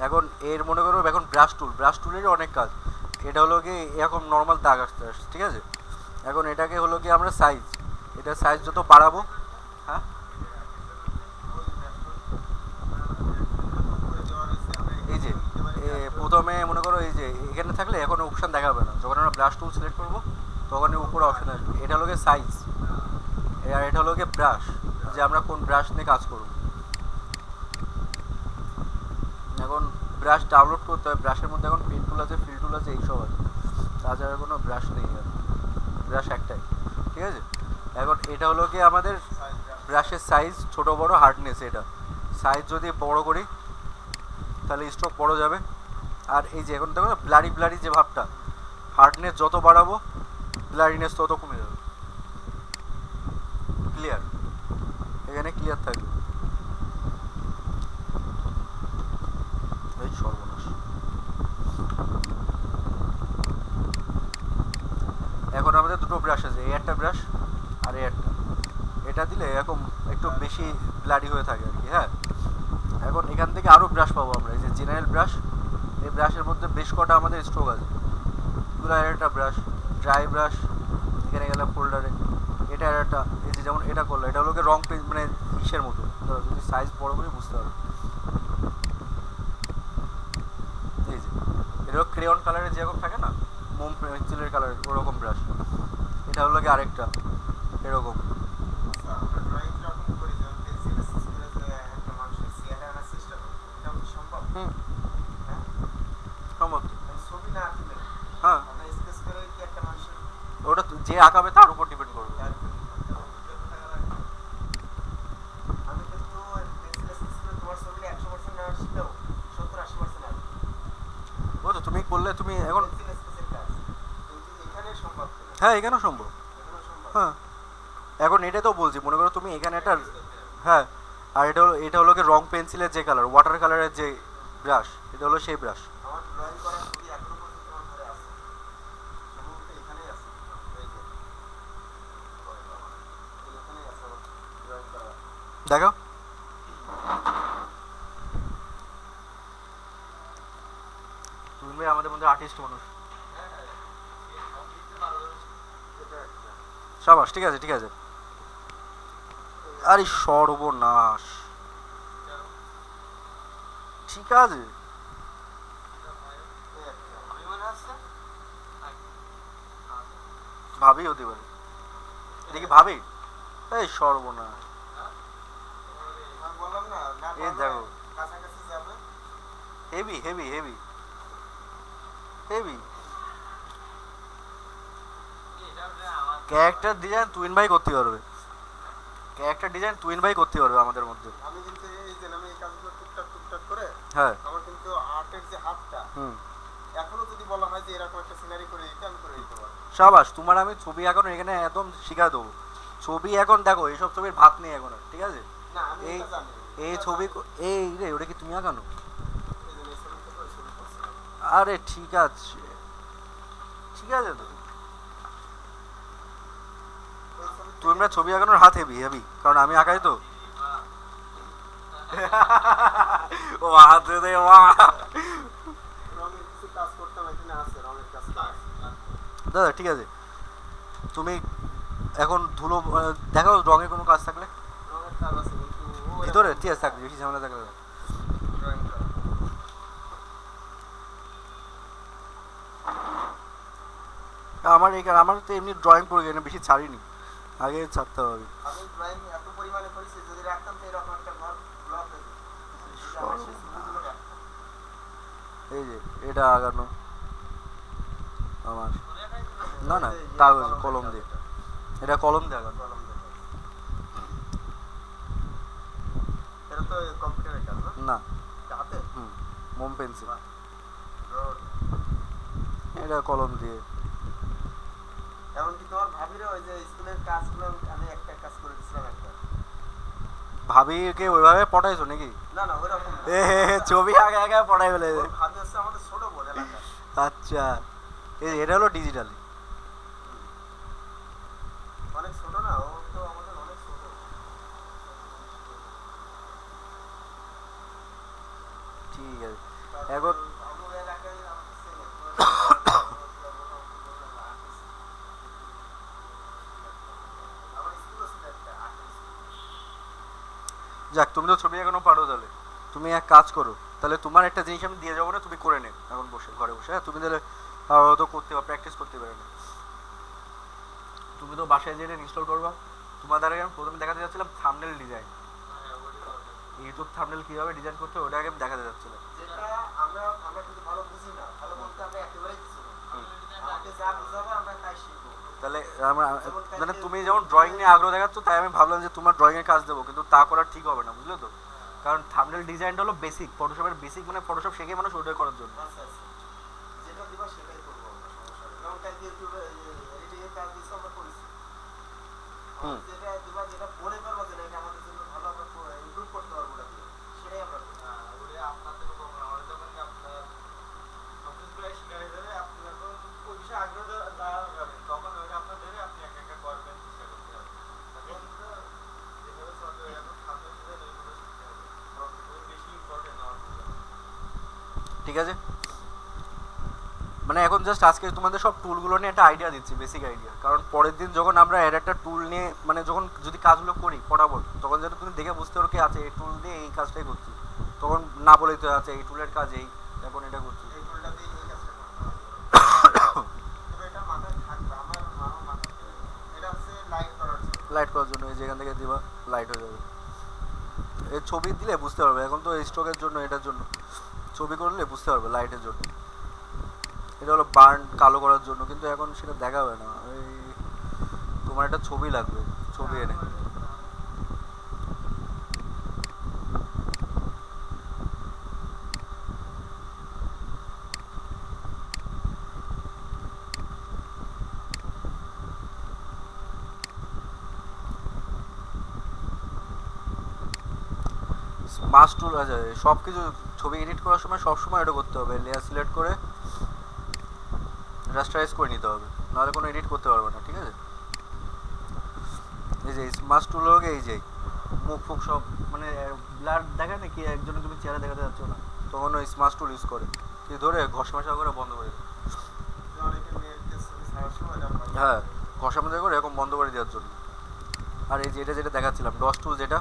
Speaker 1: এখন এর মনে করো এখন ব্রাশ টুলেরই অনেক কাজ। এটা হলো কি এরকম নর্মাল দাগ আসতে আসছে, ঠিক আছে। এখন এটাকে হলো কি আমরা সাইজ, এটা সাইজ যত বাড়াবো, হ্যাঁ এই যে প্রথমে মনে করো এই যে এখানে থাকলে এখন অপশান দেখাবে না, যখন আমরা ব্রাশ টুল সিলেক্ট করবো তখন উপরে অপশান আসবে। এটা হলো গিয়ে সাইজ, আর এটা হলো গিয়ে ব্রাশ, যে আমরা কোন ব্রাশ নিয়ে কাজ করবো। এখন ব্রাশ ডাউনলোড করতে হয়, ব্রাশের মধ্যে এখন পেন টুল আছে, ফিল টুল আছে, এইসব আছে, তাছাড়া কোনো ব্রাশ নেই, আর ব্রাশ একটাই, ঠিক আছে। এখন এটা হলো কি আমাদের ব্রাশের সাইজ, ছোট বড় হার্ডনেস। এটা সাইজ যদি বড় করি তাহলে স্ট্রোক বড় যাবে। আর এই যে এখন দেখো ব্লারি যে ভাবটা, হার্ডনেস যত বাড়াবো ব্লারিনেস তত কমে যাবে। ক্লিয়ার, এখানে ক্লিয়ার থাকবে। এই সর্বনাশ। এখন আমাদের দুটো ব্রাশ আছে, এই একটা ব্রাশ আর এই একটা, এটা দিলে এরকম একটু বেশি ব্লাডি হয়ে থাকে আর কি। হ্যাঁ, এখন এখান থেকে আরও ব্রাশ পাবো আমরা, এই যে জেনারেল ব্রাশ, এই ব্রাশের মধ্যে বেশ কটা আমাদের স্ট্রোক আছে। এগুলো আর একটা ব্রাশ, ড্রাই ব্রাশ, এখানে গেলাম ফোল্ডারে, এটা আর একটা, এই যে যেমন এটা করলো, এটা হলো রং পেন মানে ইসের মতো, যদি সাইজ বড় করে বুঝতে পারো। এই যে এটা ক্রেয়ন কালারের যেরকম থাকে না, মোম পেন্সিলের কালারের ওরকম ব্রাশ। এটা হলো কি আরেকটা এরকম। হুম, সম্ভব। হ্যাঁ, ওটা যে আঁকাবে তার উপর ডিপেন্ড করবে। ও তো তুমি করলে তুমি এখন, হ্যাঁ এখানেও সম্ভব। হ্যাঁ, এখন এটা তো বলছি, মনে করো তুমি এখানে একটা, হ্যাঁ, আর এটা হলো কি রং পেন্সিলের যে কালার, ওয়াটার কালারের যে ব্রাশ, এটা হলো সেই ব্রাশ। দেখো তুমি আমাদের মধ্যে আর্টিস্ট মানুষ। সাবাস, ঠিক আছে ঠিক আছে। আরে সর্বনাশ, ঠিক আছে। ভাবি হতে পারে, দেখি ভাবি। এই সর্বনাশ, এই দেখো heavy heavy heavy heavy character design twin ভাই করতে পারবে, ক্যারেক্টার ডিজাইন টুইন ভাই করতে পারবে আমাদের মধ্যে।
Speaker 2: আমি কিন্তু এই যে আমি এই কাজগুলো টুকটাক করে,
Speaker 1: হ্যাঁ
Speaker 2: আমার কিন্তু আর্টের যে হাতটা, এখনো যদি বলা হয় যে এরকম একটা সিনারি করে দিতে, আমি করে দিতে পারবো।
Speaker 1: সাবাস, তোমার আমি ছবি এখন এখানে একদম শিখা দেবো। ছবি এখন দেখো, এইসব ছবির ভাত নেই এখন আর, ঠিক আছে।
Speaker 2: না, আমি
Speaker 1: এই
Speaker 2: এটা জানি।
Speaker 1: এই ছবি এই রে, ওটা কি তুমি আঁকানো?
Speaker 2: এই যে এই ছবি থেকে ওই ছবি করছিলাম।
Speaker 1: আরে ঠিক আছে, ঠিক আছে তো।
Speaker 2: ওই ছবি
Speaker 1: তোমরা ছবি আঁকানোর হাত হেভি হেভি, কারণ আমি আঁকাই তো। ও হাতে দে মা।
Speaker 2: রঙের কিছু কাজ করতাম, এখানে আছে রঙের কাজ।
Speaker 1: দাদা ঠিক আছে, তুমি এখন ধুলো দেখাও, রঙের কোনো কাজ থাকলে
Speaker 2: রঙের কাজ আছে কিন্তু
Speaker 1: ভিতরে ঠিক আছে, থাকবে বেশি ঝামেলা থাকলে।
Speaker 2: ড্রয়িং করা।
Speaker 1: আমার তো এমনি ড্রয়িং পড়ে গেছে, বেশি ছাড়িনি, আগে ছাড়তে হবে।
Speaker 2: আমি ড্রয়িং এত পরিমাণে করেছি, যদি রাখতাম তো এরকম একটা ঘর ব্লক হয়ে যেত। যদি আমার সেই ছবিগুলো রাখতাম।
Speaker 1: এই যে এটা আগানো আমার, না না
Speaker 2: এই যে
Speaker 1: কাগজ
Speaker 2: কলম
Speaker 1: কলম
Speaker 2: দেখা
Speaker 1: দিয়ে,
Speaker 2: যেটা।
Speaker 1: এটা কলম দিয়ে আগানো।
Speaker 2: কলম দেখা। এটা তো কম্পিউটারের কাজ না?
Speaker 1: না,
Speaker 2: এটা হাতে?
Speaker 1: মোম পেন্সিল,
Speaker 2: বাহ। Good.
Speaker 1: এটা কলম দিয়ে।
Speaker 2: এমনকি তোমার ভাবিরও ওই যে স্কুলের কাজগুলো আমি একটা কাজ করে দিছিলাম একবার।
Speaker 1: ভাবিকে ওইভাবে পটাইছো নাকি?
Speaker 2: না না ওইরকম না।
Speaker 1: ছবি আগে আগে পটাই ফেলে।
Speaker 2: ওর ভাবি হচ্ছে আমাদের ছোট বোন এলাকার।
Speaker 1: আচ্ছা, এটা হলো ডিজিটাল।
Speaker 2: অনেক ছোট না, ও তো আমাদের অনেক ছোট।
Speaker 1: ঠিক আছে,
Speaker 2: তারপর
Speaker 1: এখন
Speaker 2: আমার এলাকায় আমাদের ছেলে, আমার স্কুলও ছিল একটা আর্টিস্ট।
Speaker 1: যাক, তুমি তো ছবি এখনো পারো, তাহলে তুমি এক কাজ করো, তাহলে তোমার একটা জিনিস আমি দিয়ে যাবো না, তুমি করে নে এখন বসে, ঘরে বসে। হ্যাঁ, তুমি তাহলে তো করতে পারো, প্র্যাকটিস করতে পারো না। তুমি তো বাসায় যেটা ইনস্টল করবা, তোমার দ্বারা আমি প্রথমে দেখাতে যাচ্ছিলাম থাম্বনেল ডিজাইন, ইউটিউব থাম্বনেল কিভাবে ডিজাইন করতে হয়, ওটা আগে আমি দেখাতে যাচ্ছিলাম।
Speaker 2: যেটা আমরা আমরা কিন্তু ভালো বুঝি না, ভালো বলতে আমরা একেবারেই কিছু না। আমাকে যা বুঝাবে আমরা তাই শিখবো।
Speaker 1: তাহলে আমরা মানে তুমি যেমন ড্রয়িং নিয়ে আগ্রহ দেখাচ্ছ, তাই আমি ভাবলাম যে তোমার ড্রয়িং এর কাজ দেবো, কিন্তু তা করা ঠিক হবে না, বুঝলে তো? কারণ থাম্বনেল ডিজাইনটা হলো বেসিক, ফটোশপের বেসিক, মানে ফটোশপ শিখে মানুষ ওটাই করার জন্য।
Speaker 2: আচ্ছা আচ্ছা, যেটা দিবা সেটাই করবো আমরা, সমস্যা নেই। যেমন কালকে ইউটিউবে এডিটিং এর কাজ দিয়েছে, আমরা করেছি।
Speaker 1: হুম।
Speaker 2: যেটা দিবা, যেটা বলে পারবো যে না এটা আমাদের জন্য ভালো, আমরা ইমপ্রুভ করতে পারবো ওটা দিয়ে, সেটাই আমরা করবো। ওরে আপনাদের উপর আমাদের যখন আপনার সবকিছু প্রায় শিখে হয়ে যাবে, আপনি যখন ওই বিষয়ে আগ্রহ যাবেন, তখন ওইটা আপনার ধরে আপনি একা একা করবেন, চেষ্টা করতে হবে। এখন তো যেভাবে চলবে, এখন সামনে দিকে ওইভাবে শিখতে হবে, ওই বেশি ইম্পর্টেন্ট আমার জন্য।
Speaker 1: ঠিক আছে, মানে এখন জাস্ট আজকে তোমাদের সব টুলগুলো নিয়ে একটা আইডিয়া দিচ্ছি, বেসিক আইডিয়া। কারণ পরের দিন যখন আমরা এর একটা টুল নিয়ে, মানে যখন যদি কাজগুলো করি পড়াবো, তখন যেন তুমি দেখে বুঝতে পারো কি আছে, এই টুল দিয়ে এই কাজটাই করছি, তখন না বলেই তো আছে এই টুলের কাজ এই, এখন এটা করছি।
Speaker 2: এই টুলটা দিয়ে এই কাজটা করতে হবে। তবে এটা মাথায় থাকবে, আমার মাথায় এটা হচ্ছে লাইট করার জন্য।
Speaker 1: লাইট করার জন্য, এই যেখান থেকে দিবা লাইট হয়ে যাবে। এই ছবি দিলে বুঝতে পারবে, এখন তো স্ট্রোকের জন্য, এটার জন্য ছবি করলে বুঝতে পারবে লাইটের জন্য। এটা হলো বার্ন কালো করার জন্য, কিন্তু এখন সেটা দেখাবে না। এই তোমার একটা ছবি লাগবে, ছবি এনে মাস টুল আছে সব কিছু। ছবি এডিট করার সময় সব সময় এটা করতে হবে, লেয়ার সিলেক্ট করে রাস্টারাইজ করে নিতে হবে, নাহলে কোনো এডিট করতে পারবে না, ঠিক আছে? এই যে স্মাস টুল হোক, এই যে মুখ ফুক সব মানে ব্লার দেখায় না, কি একজনে তুমি চেহারা দেখাতে যাচ্ছ না, তখন ওই স্মাস টুল ইউজ করে কি ধরে ঘষা মশা করে বন্ধ করে দেয়।
Speaker 2: অনেকে মেয়েদের ছবি ছাড়ার সময় এটা হয়।
Speaker 1: হ্যাঁ, ঘষা মশা করে এরকম বন্ধ করে দেওয়ার জন্য। আর এই যে এটা যেটা দেখাচ্ছিলাম ডস টুল, যেটা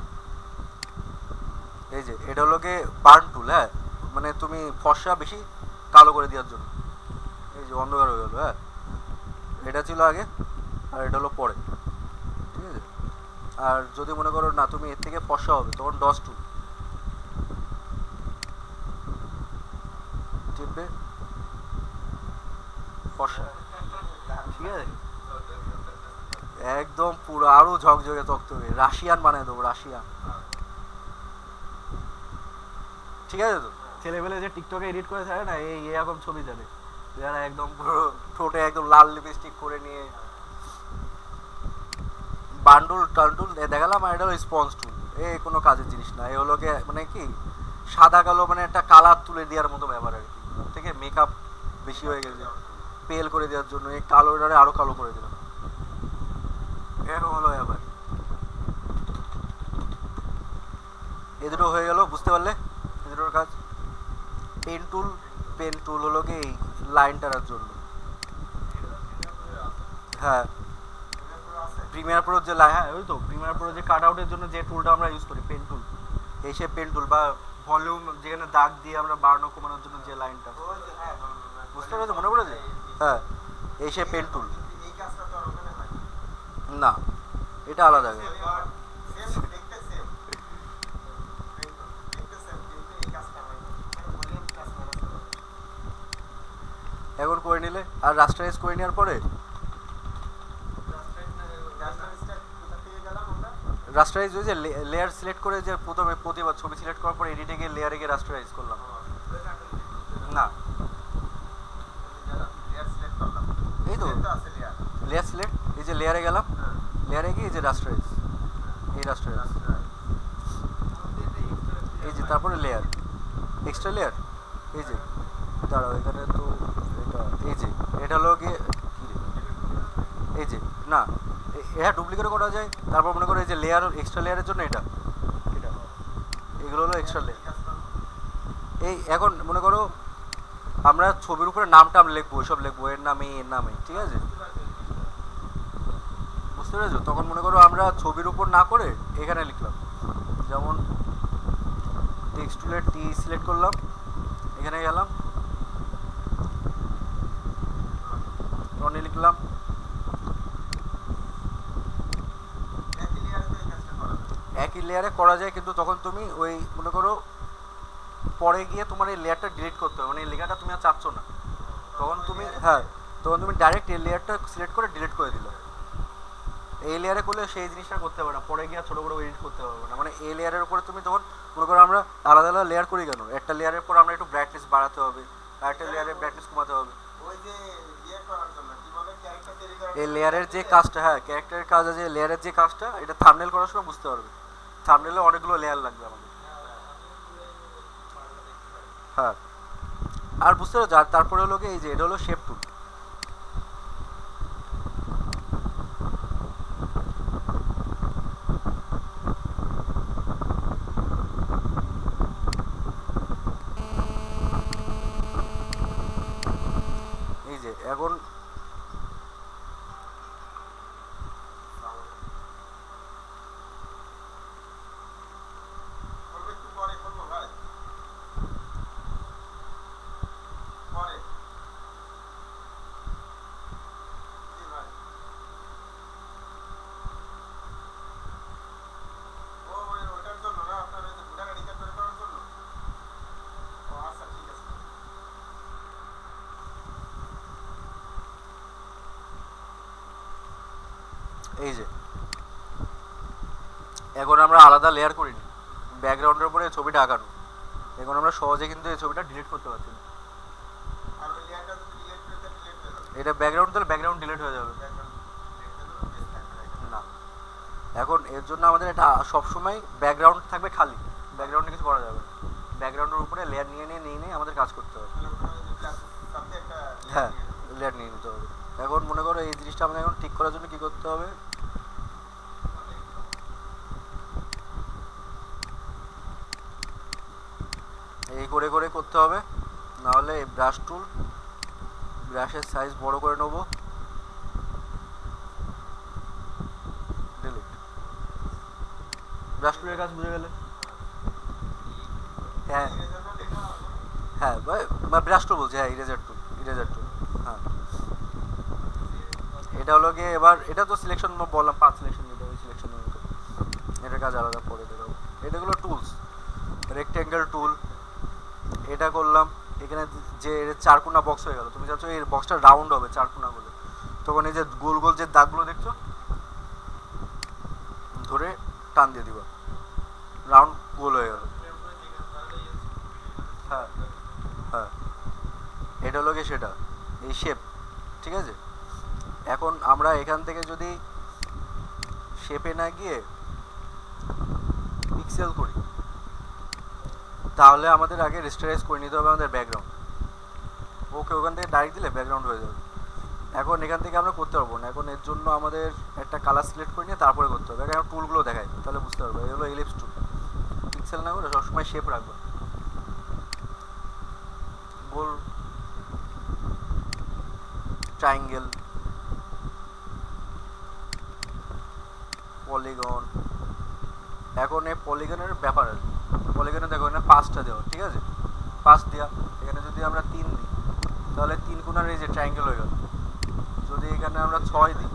Speaker 1: এই যে এটা হলো গিয়ে বার্ন টুল। হ্যাঁ, মানে তুমি ফর্সা বেশি কালো করে দেওয়ার জন্য। এই যে অন্ধকার হয়ে গেলো, হ্যাঁ, এটা ছিল আগে আর এটা হলো পরে, ঠিক আছে? আর যদি মনে করো না তুমি এর থেকে ফর্সা হবে, তখন ডস টুল টিপবে, ফর্সা, ঠিক আছে? একদম পুরো আরো ঝকঝকে তকতকে রাশিয়ান বানায় দেবো, রাশিয়ান, ঠিক আছে? তো ছেলেবেলে যে টিকটকে এডিট করে ছাড়ে না, এই এরকম ছবি ছাড়ে, যারা একদম পুরো ঠোঁটে একদম লাল লিপস্টিক করে নিয়ে। বান্ডুল টান্ডুল দেখালাম, আর এটা হলো স্পঞ্জ টুল। এ কোনো কাজের জিনিস না, এ হলো গিয়ে মানে কি সাদা কালো, মানে একটা কালার তুলে দেওয়ার মতো ব্যাপার আর কি। মুখ থেকে মেকআপ বেশি হয়ে গেছে, পেল করে দেওয়ার জন্য এই কালোটারে আরো কালো করে দিলাম, এরকম হলো ব্যাপার। এ দুটো হয়ে গেল, বুঝতে পারলে এ দুটোর কাজ। পেন টুল, পেন টুল হলো কি এই লাইন টানার জন্য। হ্যাঁ, প্রিমিয়ার প্রো যে হ্যাঁ ওই তো প্রিমিয়ার প্রো যে কাট আউটের জন্য যে টুলটা আমরা ইউজ করি, পেন টুল, এই সে পেন টুল, বা ভলিউম যেখানে দাগ দিয়ে আমরা বাড়ানো কমানোর জন্য যে লাইনটা, বুঝতে পেরেছো? মনে পড়েছে? হ্যাঁ, এই সে পেন টুল।
Speaker 2: এই কাজটা তো আর ওখানে হয়
Speaker 1: না, এটা আলাদা।
Speaker 2: সেম দেখতে সেম দেখতে সেম কিন্তু এই কাজটা হয় না ভলিউম প্লাস মাইনাস হবে
Speaker 1: এখন করে নিলে আর রাস্টারাইজ করে নেওয়ার পরে
Speaker 2: রাস্টার কোথা থেকে গেলাম আমরা
Speaker 1: রাস্টারাইজ ওই যে লেয়ার সিলেক্ট করে যে প্রথমে প্রতিবার ছবি সিলেক্ট করার পর এডিটে গিয়ে লেয়ারে গিয়ে রাস্টারাইজ করলাম। না,
Speaker 2: লেয়ার সিলেক্ট করলাম
Speaker 1: এই তো
Speaker 2: তো আছে লেয়ার
Speaker 1: লেয়ার সিলেক্ট, এই যে লেয়ারে গেলাম, লেয়ারে গিয়ে এই যে রাস্টারাইজ, এই রাস্টারাইজ, এই যে তারপরে লেয়ার, এক্সট্রা লেয়ার, এই যে দাঁড়াও এখানে তো এটা, এই যে এটা হলো গিয়ে কী রে, এই যে না এটা ডুপ্লিকেটও করা যায়। তারপর মনে করো এই যে লেয়ার, এক্সট্রা লেয়ারের জন্য এটা এটা এগুলো হলো এক্সট্রা লেয়ার। এই এখন মনে করো আমরা ছবির উপরে নাম টাম লিখবো, সব লিখবো এর নামে এর নামে, ঠিক আছে, বুঝতে পেরেছো? তখন মনে করো আমরা ছবির উপর না করে এখানে লিখলাম, যেমন টেক্সট টুলের টি সিলেক্ট করলাম, এখানে গেলাম, টনি লিখলাম, একই লেয়ারে করা যায়, কিন্তু তখন তুমি ওই মনে করো পরে গিয়ে তোমার এই লেয়ারটা ডিলিট করতে হবে, মানে এই লেখাটা তুমি আর চাচ্ছ না, তখন তুমি হ্যাঁ তখন তুমি ডাইরেক্ট এই লেয়ারটা সিলেক্ট করে ডিলিট করে দিলে। এই লেয়ারে করলে সেই জিনিসটা করতে পারবে না, পরে গিয়ে ছোটো বড়ো এডিট করতে পারবে না। মানে এই লেয়ারের উপরে তুমি তখন মনে করো আমরা আলাদা আলাদা লেয়ার করি কেন, একটা লেয়ারের পর আমরা একটু ব্রাইটনেস বাড়াতে হবে, আর একটা লেয়ারের ব্রাইটনেস কমাতে হবে।
Speaker 2: ওই যে ইয়ে করার জন্য কি বলে ক্যারেক্টার তৈরি করার
Speaker 1: এই লেয়ারের যে কাজটা, হ্যাঁ ক্যারেক্টারের কাজ আছে, লেয়ারের যে কাজটা এটা থাম্বনেল করার সময় বুঝতে পারবে। থাম্বনেলে অনেকগুলো লেয়ার লাগবে আমাদের, হ্যাঁ। আর বুঝতে পারছো? আর তারপরে হলো কি এই যে এটা হলো শেপ টুল, এই যে এখন
Speaker 2: করবে একটু পরে করবো ভাই পরে জি ভাই ও ওই ওটার জন্য না আপনার ওই যে ভোটার আইডি কার্ড তৈরি করার জন্য ও আচ্ছা ঠিক আছে
Speaker 1: এই যে এখন আমরা আলাদা লেয়ার করিনি, ব্যাকগ্রাউন্ডের উপরে ছবিটা আঁকানো, এখন আমরা সহজে কিন্তু এই ছবিটা ডিলিট করতে পারছি না।
Speaker 2: আর ওই লেয়ারটা যদি ডিলিট করে দেন ডিলিট হয়ে যাবে
Speaker 1: এটা ব্যাকগ্রাউন্ড তাহলে ব্যাকগ্রাউন্ড ডিলিট হয়ে যাবে
Speaker 2: ব্যাকগ্রাউন্ড ডিলিট করে পেজ থাকবে
Speaker 1: না। এখন এর জন্য আমাদের এটা সবসময় ব্যাকগ্রাউন্ড থাকবে খালি, ব্যাকগ্রাউন্ডে কিছু করা যাবে না, ব্যাকগ্রাউন্ডের উপরে লেয়ার নিয়ে আমাদের কাজ করতে হবে।
Speaker 2: তাহলে ওখানে ওই যে প্লাস সাথে একটা
Speaker 1: হ্যাঁ লেয়ার নিয়ে নিতে হবে। এখন মনে করো এই জিনিসটা আমাদের এখন ঠিক করার জন্য কি করতে হবে, এই করে করে করতে হবে, নাহলে এই ব্রাশ টুল, ব্রাশের সাইজ বড় করে নেবো, ডিলিট। ব্রাশ টুলের কাজ বুঝে গেলে, হ্যাঁ হ্যাঁ বা ব্রাশ টুল বলছি, হ্যাঁ ইরেজার টুল, ইরেজার টুল, হ্যাঁ। এটা হলো গিয়ে এবার এটা তো সিলেকশন বললাম, 5 সিলেকশন দিতে হবে, সিলেকশনের মতো এটার কাজ আলাদা পরে দেবো। এটাগুলো টুলস, রেক্টেঙ্গেল টুল, এটা করলাম, এখানে যে চারকোনা বক্স হয়ে গেল, তুমি চাচ্ছ এই বক্সটা রাউন্ড হবে চারকোনা বলে, তখন এই যে গোল গোল যে দাগগুলো দেখছো ধরে টান দিয়ে দিবা, রাউন্ড গোল হয়ে গেল। হ্যাঁ হ্যাঁ এটা হলো গিয়ে সেটা, এই শেপ, ঠিক আছে। এখন আমরা এখান থেকে যদি শেপে না গিয়ে পিক্সেল করি, তাহলে আমাদের আগে রেস্টারাইজ করে নিতে হবে আমাদের ব্যাকগ্রাউন্ড, ওকে ওখান থেকে ডাইরেক্ট দিলে ব্যাকগ্রাউন্ড হয়ে যাবে। এখন এখান থেকে আমরা করতে পারবো না, এখন এর জন্য আমাদের একটা কালার সিলেক্ট করে নিয়ে তারপরে করতে হবে। এখন টুলগুলো দেখাই তাহলে বুঝতে পারবে, এই হলো এলিপস টুল, পিক্সেল না করে সবসময় শেপ রাখবে, গোল, ট্রায়াঙ্গেল, পলিগন। এখন এই পলিগনের ব্যাপার আছে, পলিগনে দেখো এখানে 5টা দেওয়া, ঠিক আছে, 5 দেওয়া, এখানে যদি আমরা 3 দিই তাহলে 3 কোণার এই যে ট্রায়াঙ্গেল হয়ে গেল, যদি এখানে আমরা 6 দিই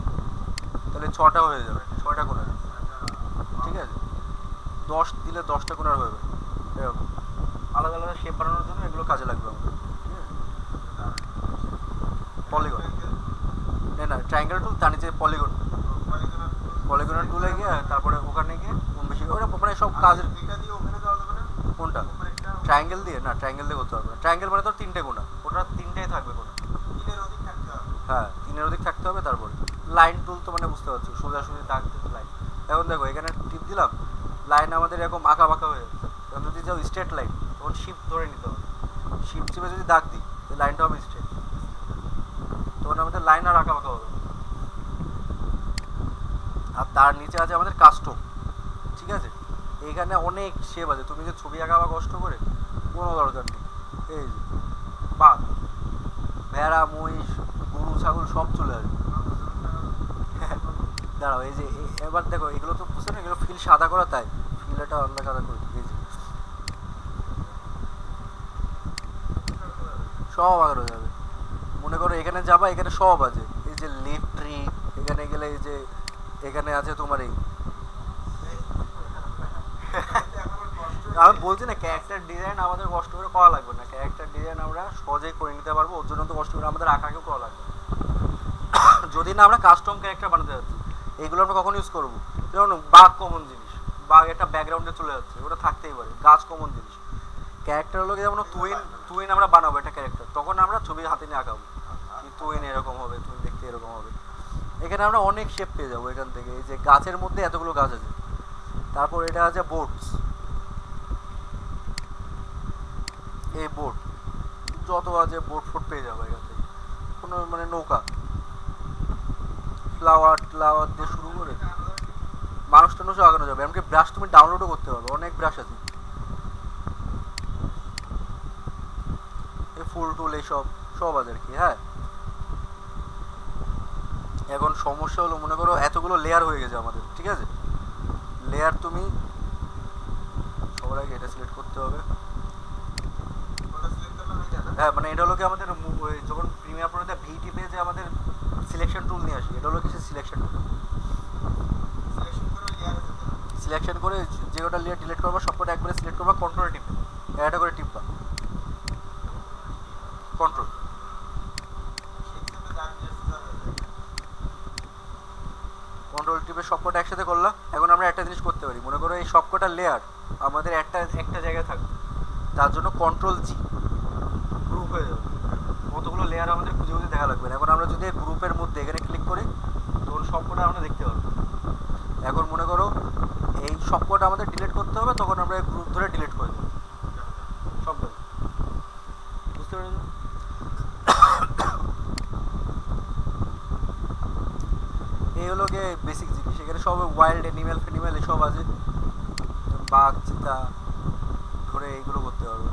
Speaker 1: তাহলে 6টা হয়ে যাবে, 6টা কোণার, ঠিক আছে। 10 দিলে 10টা কোণার হয়ে যাবে। এরকম আলাদা আলাদা শেপ বানানোর জন্য এগুলো কাজে লাগবে আমাদের, ঠিক আছে। পলিগন না ট্রায়াঙ্গেল টুল, তার নিচে পলিগন, পলিগনের টুলে গিয়ে তারপরে ওখানে গিয়ে কম বেশি ওরা মানে সব কাজের। কোনটা ট্রায়াঙ্গেল দিয়ে? না ট্রায়াঙ্গেল দিয়ে করতে পারবে না। ট্রায়াঙ্গেল মানে তোর 3টে কোণা, ওটা 3টেই থাকবে কোণা। হ্যাঁ 3-এর অধিক থাকতে হবে। তারপরে লাইন টুল তো মানে বুঝতে পারছো, সোজাসুজি দাগ দিতে লাইন। এখন দেখো এখানে টিপ দিলাম, লাইন আমাদের এরকম আঁকা বাঁকা হয়ে যাচ্ছে। এখন যদি যাও স্ট্রেট লাইন তখন শিফট ধরে নিতে হবে, শিফট চিপে যদি দাগ দিই লাইনটা হবে স্ট্রেট, তখন আমাদের লাইন আর আঁকা বাঁকা হবে। আর তার নিচে আছে আমাদের কাস্টম, ঠিক আছে। এইখানে অনেক শেপ আছে, তুমি যে ছবি আঁকা বা কষ্ট করে কোনো দরকার নেই। এই যে বাঘ, ভেড়া, মহিষ, গরু, ছাগল সব চলে আসবে। দাঁড়াও এই যে এবার দেখো এগুলো তো বুঝছো না, এগুলো ফিল সাদা করা, তাই ফিলটা অন্য সাদা করে এই যে সব আগানো যাবে। মনে করো এখানে যাবা, এখানে সব আছে, এই যে লিফ ট্রি, এখানে গেলে এই যে এখানে আছে তোমার এই আমি বলছি না ক্যারেক্টার ডিজাইন আমাদের কষ্ট করে করা লাগবে না, ক্যারেক্টার ডিজাইন আমরা সহজেই করে নিতে পারবো। ওর জন্য তো কষ্ট করে আমাদের আঁকাকেও করা লাগবে যদি না আমরা কাস্টম ক্যারেক্টার বানাতে যাচ্ছি। এইগুলো আমরা কখন ইউজ করবো? যেমন বাঘ কমন জিনিস, বাঘ একটা ব্যাকগ্রাউন্ডে চলে যাচ্ছে, ওটা থাকতেই পারে। গাছ কমন জিনিস, ক্যারেক্টার হলো যেমন তুইন আমরা বানাবো একটা ক্যারেক্টার, তখন আমরা ছবি হাতে নিয়ে আঁকাবো, তুইন এরকম হবে, তুইন দেখতে এরকম হবে। এখানে আমরা অনেক শেপ পেয়ে যাবো এখান থেকে। এই যে গাছের মধ্যে এতগুলো গাছ আছে। তারপর এটা আছে বোটস, এই বোট যত আছে বোট ফোট পেয়ে যাবো এখান থেকে। কোনো মানে নৌকা, ফ্লাওয়ার দিয়ে শুরু করে মানুষ টানুষও আগানো যাবে। এমনকি ব্রাশ তুমি ডাউনলোডও করতে পারবে, অনেক ব্রাশ আছে, এই ফুল টুল এইসব সব আছে আর কি। হ্যাঁ এখন সমস্যা হলো মনে করো এতগুলো লেয়ার হয়ে গেছে আমাদের, ঠিক আছে। লেয়ার তুমি সবার আগে এটা সিলেক্ট করতে হবে। হ্যাঁ মানে এটা হলো কি আমাদের যখন প্রিমিয়ার প্রোতে ভি টিপে যে আমাদের সিলেকশন টুল নিয়ে আসি, এটা হলো কিছু সিলেকশন টুল। সিলেকশন করে যে ওটা লেয়ার ডিলিট করবা সবকটা একবারে সিলেক্ট করবা, কন্ট্রোল টিপে একটা করে টিপবা, কন্ট্রোল টিপে সবকটা একসাথে করলাম। এখন আমরা একটা জিনিস করতে পারি, মনে করো এই সবকটা লেয়ার আমাদের একটা জায়গায় থাকবে, তার জন্য কন্ট্রোল জি, গ্রুপ হয়ে যাবে। কতগুলো লেয়ার আমাদের খুঁজে খুঁজে দেখা লাগবে না। এখন আমরা যদি গ্রুপের মধ্যে এখানে ক্লিক করি তখন সবকটা আমরা দেখতে পারবো। এখন মনে করো এই সবকটা আমাদের ডিলিট করতে হবে, তখন আমরা এই গ্রুপ ধরে ডিলিট করে দেবো সব, বুঝতে পারছি। এই হলো গিয়ে বেসিক জিনিস। এখানে সব ওয়াইল্ড অ্যানিমেল ফেনিমেল এসব আছে, বাঘ, চিতা ধরে এইগুলো করতে পারবে।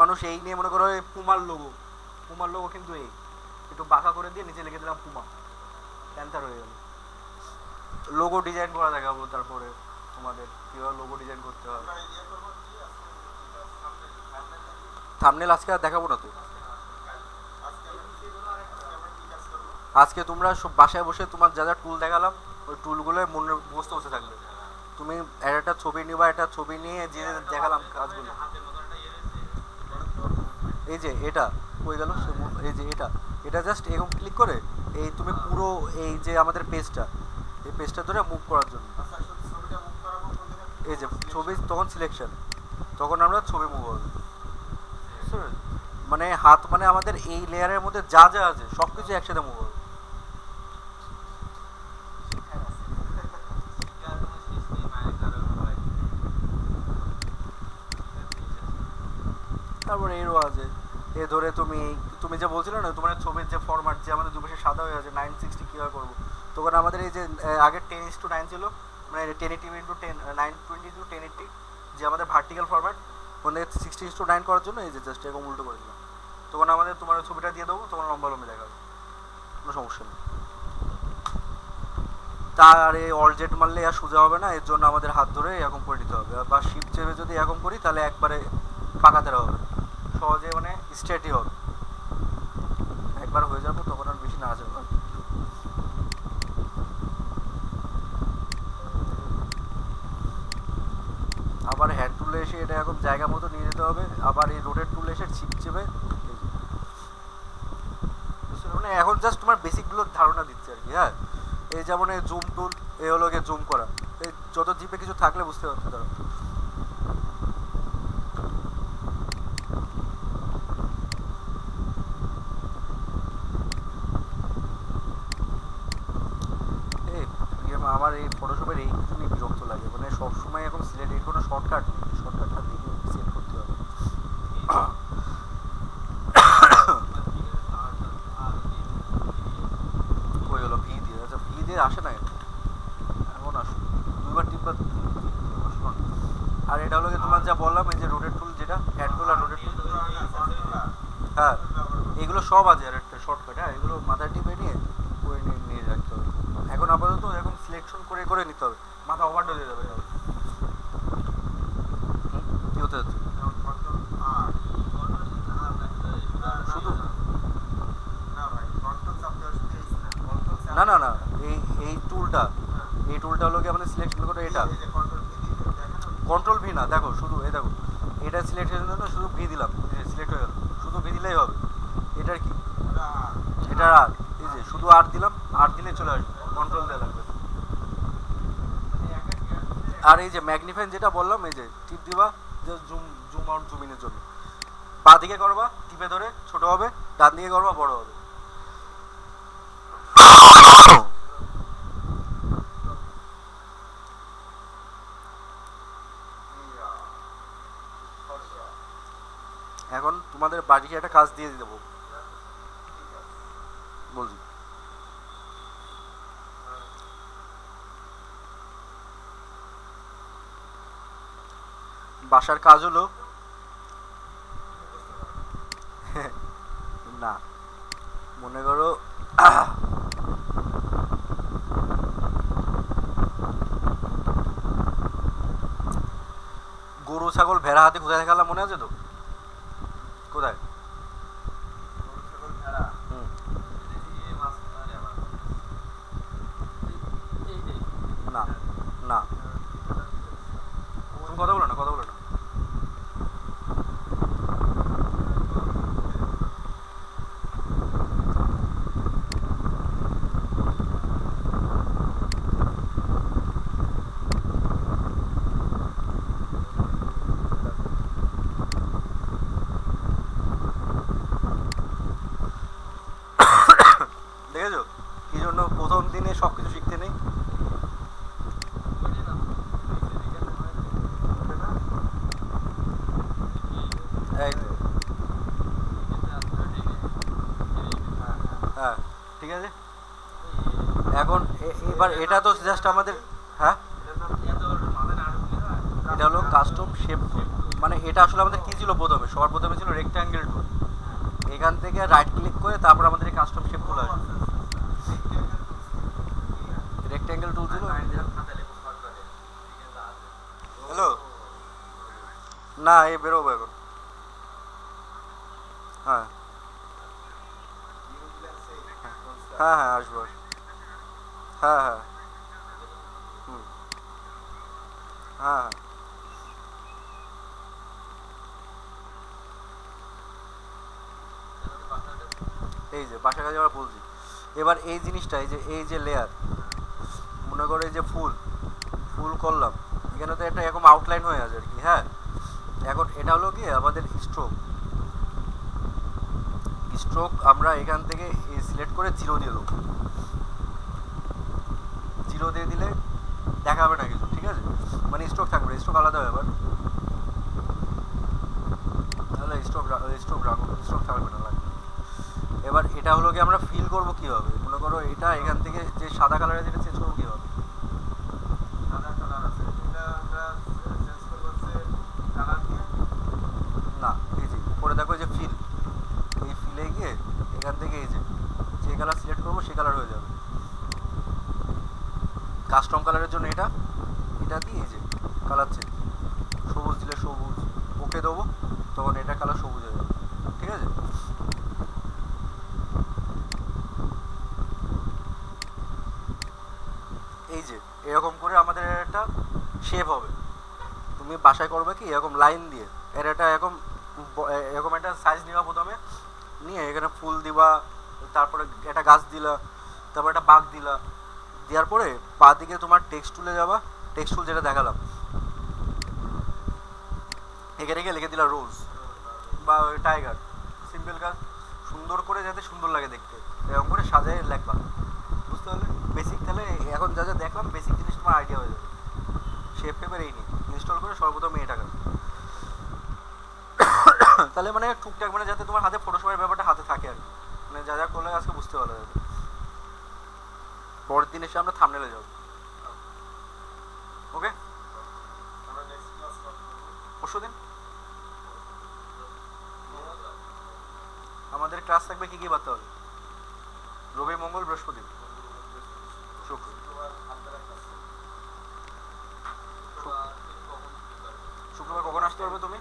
Speaker 1: মানুষ এই নিয়ে মনে করো পুমার লোগো কিন্তু এই একটু বাঁকা করে দিয়ে নিচে লিখে দিলাম পুমা, প্যান্থার হয়ে গেল। লোগো ডিজাইন করা দেখাবো তারপরে তোমাদের কীভাবে লোগো ডিজাইন করতে হবে। থাম্বনেল আজকে আর দেখাবো না তো, আজকে তোমরা সব বাসায় বসে তোমার যা যা টুল দেখালাম ওই টুলগুলো মনে মুখস্থ বসে থাকবে। তুমি একটা ছবি নিবা, একটা ছবি নিয়ে যে দেখালাম কাজগুলো, এই যে এটা হয়ে গেল, এই যে এটা জাস্ট এরকম ক্লিক করে এই তুমি পুরো এই যে আমাদের পেজটা, এই পেজটা ধরে মুভ করার জন্য এই যে ছবি, তখন সিলেকশন, তখন আমরা ছবি মুভ হবে। মানে হাত মানে আমাদের এই লেয়ারের মধ্যে যা যা আছে সব কিছু একসাথে মুভ হবে। তারপরে এরও আছে, এ ধরে তুমি যে বলছিলে না তোমার ছবির যে ফরম্যাট যে আমাদের দুপাশে সাদা হয়ে আছে 960 কীভাবে করবো, তখন আমাদের এই যে আগে 10:9 ছিল, মানে 1080x10 920x1080 যে আমাদের ভার্টিক্যাল ফরম্যাট, ওখানে 60:9 করার জন্য এই যে জাস্ট এরকম উল্টো করে দিলাম, তখন আমাদের তোমার ছবিটা দিয়ে দেবো, তোমার লম্বা লম্বি দেখাবে, কোনো সমস্যা নেই। তার এই অলজেট মারলে আর সোজা হবে না, এর জন্য আমাদের হাত ধরে এরকম করে দিতে হবে, বা শিপ চেপে যদি এরকম করি তাহলে একবারে বাঁকাতেরা হবে, সহজে মানে স্ট্রেটই হবে। একবার হয়ে যাবো তখন আর বেশি নাড়া যাবে। আবার হ্যান্ড টুলে এসে এটা এখন জায়গা মতো নিয়ে যেতে হবে, আবার এই রোডের টুলে এসে ছিপ চেপে মানে এখন জাস্ট তোমার বেসিকগুলোর ধারণা দিচ্ছে আর কি। হ্যাঁ, এই যেমন এই জুম টুল, এই হলো গিয়ে জুম করা, এই যত জিপে কিছু থাকলে বুঝতে পারছো ধরো। এই আমার এই ফটোশপের এই জন্যই বিরক্ত লাগে, মানে সবসময় এখন সিলেটের কোনো শর্টকাট নেই, শর্টকাটটা দিকে সেট করতে হবে। ওই হলো ভি দিয়ে, আচ্ছা ভি দিয়ে আসে না এমন আসুন, দুইবার তিনবার আসলো না। আর এটা হলো তোমার যা বললাম এই যে রোডের টুল, যেটা হ্যান্ড টুল আর রোডের টুল, হ্যাঁ এগুলো সব আছে। আর একটা শর্টকাট, হ্যাঁ এগুলো মাথায় টিপে নিয়ে করে নিয়ে রাখতে হবে। এখন আপাতত এখন সিলেকশন করে করে নিতে হবে, মাথা ওভারডোজ হয়ে যাবে তাহলে। কি হতে যাচ্ছে শুধু? না না না, এই এই টুলটা, এই টুলটা হলো কি আমাদের সিলেকশন করে এটা কন্ট্রোল ভি না, দেখো শুধু এই দেখো এটা সিলেক্টের জন্য শুধু ভি দিলাম, সিলেক্ট হয়ে গেল, শুধু ভি দিলেই হবে। এটার কি, এটার আর এই যে শুধু আর দিলাম, আর দিলে চলে আসবে, কন্ট্রোল দেওয়া লাগবে। আর এই যে ম্যাগনিফাইং যেটা বললাম, এই যে টিপ দিবা যে জুম জুম আউট জুম ইনের জন্য, বাঁ দিকে করবা টিপে ধরে ছোট হবে, ডান দিকে করবা বড় হবে। এখন তোমাদের বাড়িকে একটা কাজ দিয়ে দেবো বলছি। বাসার কাজ হলো না, মনে করো গরু ছাগল ভেড়া হাতে কোথায় দেখালাম মনে আছে তো? কোথায়? না না, তুমি কথা বলো না, কথা বলো না। দেখেছো কি জন্য প্রথম দিনে সবকিছু শিখতে নেই? হ্যাঁ ঠিক আছে, এখন এবার এটা তো জাস্ট আমাদের, হ্যাঁ এটা হলো কাস্টম শেপ টুল। মানে এটা আসলে আমাদের কি ছিল প্রথমে, সবার প্রথমে ছিল রেক্ট্যাঙ্গেল টুল। এখান থেকে রাইট ক্লিক করে তারপর আমাদের এই কাস্টম শেপ টুল আসবে। রেক্ট্যাঙ্গেল টুল ছিল। হ্যালো, না এই বেরোবো এখন। হ্যাঁ হ্যাঁ হ্যাঁ আসবো আসবো। হ্যাঁ হ্যাঁ হুম হ্যাঁ হ্যাঁ। এই যে বাসা কাজে আমরা বলছি, এবার এই জিনিসটা এই যে লেয়ার, মনে করো এই যে ফুল ফুল করলাম, এখানে তো একটা এরকম আউটলাইন হয়ে আছে আর কি। হ্যাঁ, এখন এটা হলো কি আমাদের স্ট্রোক। স্ট্রোক আমরা এখান থেকে সিলেক্ট করে জিরো দিয়ে দেবো, জিরো দিয়ে দিলে দেখাবে না কিছু, ঠিক আছে? মানে স্ট্রোক থাকবে, স্ট্রোক আলাদা ব্যাপার, তাহলে স্ট্রোক স্ট্রোক রাখো, স্ট্রোক থাকবে না লাগবে। এবার এটা হলো কি আমরা ফিল করবো কীভাবে, মনে করো এটা এখান থেকে যে সাদা কালারের যেটা চেঞ্জ করবো কীভাবে? না এই যে উপরে দেখো যে ফিল, এই ফিলে গিয়ে এখান থেকে এই যে কালার সিলেক্ট করবো সে কালার হয়ে যাবে। কাস্টম কালারের জন্য এটা এটা দিয়ে এই যে কালার চেঞ্জ, সবুজ দিলে সবুজ, ওকে দেবো, তো এরকম করে আমাদের একটা শেপ হবে। তুমি বাসায় করবে কি এরকম লাইন দিয়ে এর একটা এরকম একটা সাইজ নিবা প্রথমে, নিয়ে এখানে ফুল দিবা, তারপরে একটা গাছ দিলা, তারপর একটা বাঘ দিলা, দেওয়ার পরে পা দিকে তোমার টেক্সট টুলে যাবা, টেক্সট টুল যেটা দেখালাম এখানে গিয়ে লিখে দিলা রোজ বা টাইগার, সিম্পল কাজ, সুন্দর করে যাতে সুন্দর লাগে দেখতে এরকম করে সাজায় লেখবা। বুঝতে পারলে বেসিক? তাহলে এখন যা যা দেখলাম বেসিক জিনিস তোমার আইডিয়া হয়ে যাবে। শেপ পেপার এই নিয়ে ইনস্টল করে সর্বপ্রথম এটা কাজ। তাহলে মানে টুকটাক মানে যাতে তোমার হাতে ফটোশপের ব্যাপারটা হাতে থাকে আর কি, মানে যা যা করলে আজকে বুঝতে পারলো যাবে। পরের দিন এসে আমরা থামনেলে যাবো। ওকে,
Speaker 2: আমরা নেক্সট ক্লাস করব।
Speaker 1: পরশু দিন আমাদের ক্লাস থাকবে কি কি বাড়তে হবে? রবি, মঙ্গল, বৃহস্পতি, শুক্র। শুক্রবার কখন আসতে পারবে তুমি?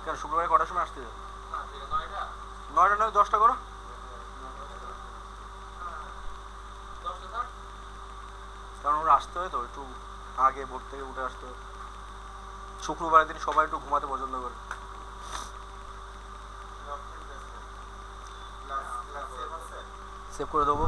Speaker 1: কেন শুক্রবারে কটার সময় আসতে যাবে? 9টা নয় 10টা করো। কারণ ওরা আসতে হয় তো একটু আগে, ভোর থেকে উঠে আসতে হয়। শুক্রবারের দিন সবাই একটু ঘুমাতে পছন্দ করে। সেভ করে দেবো।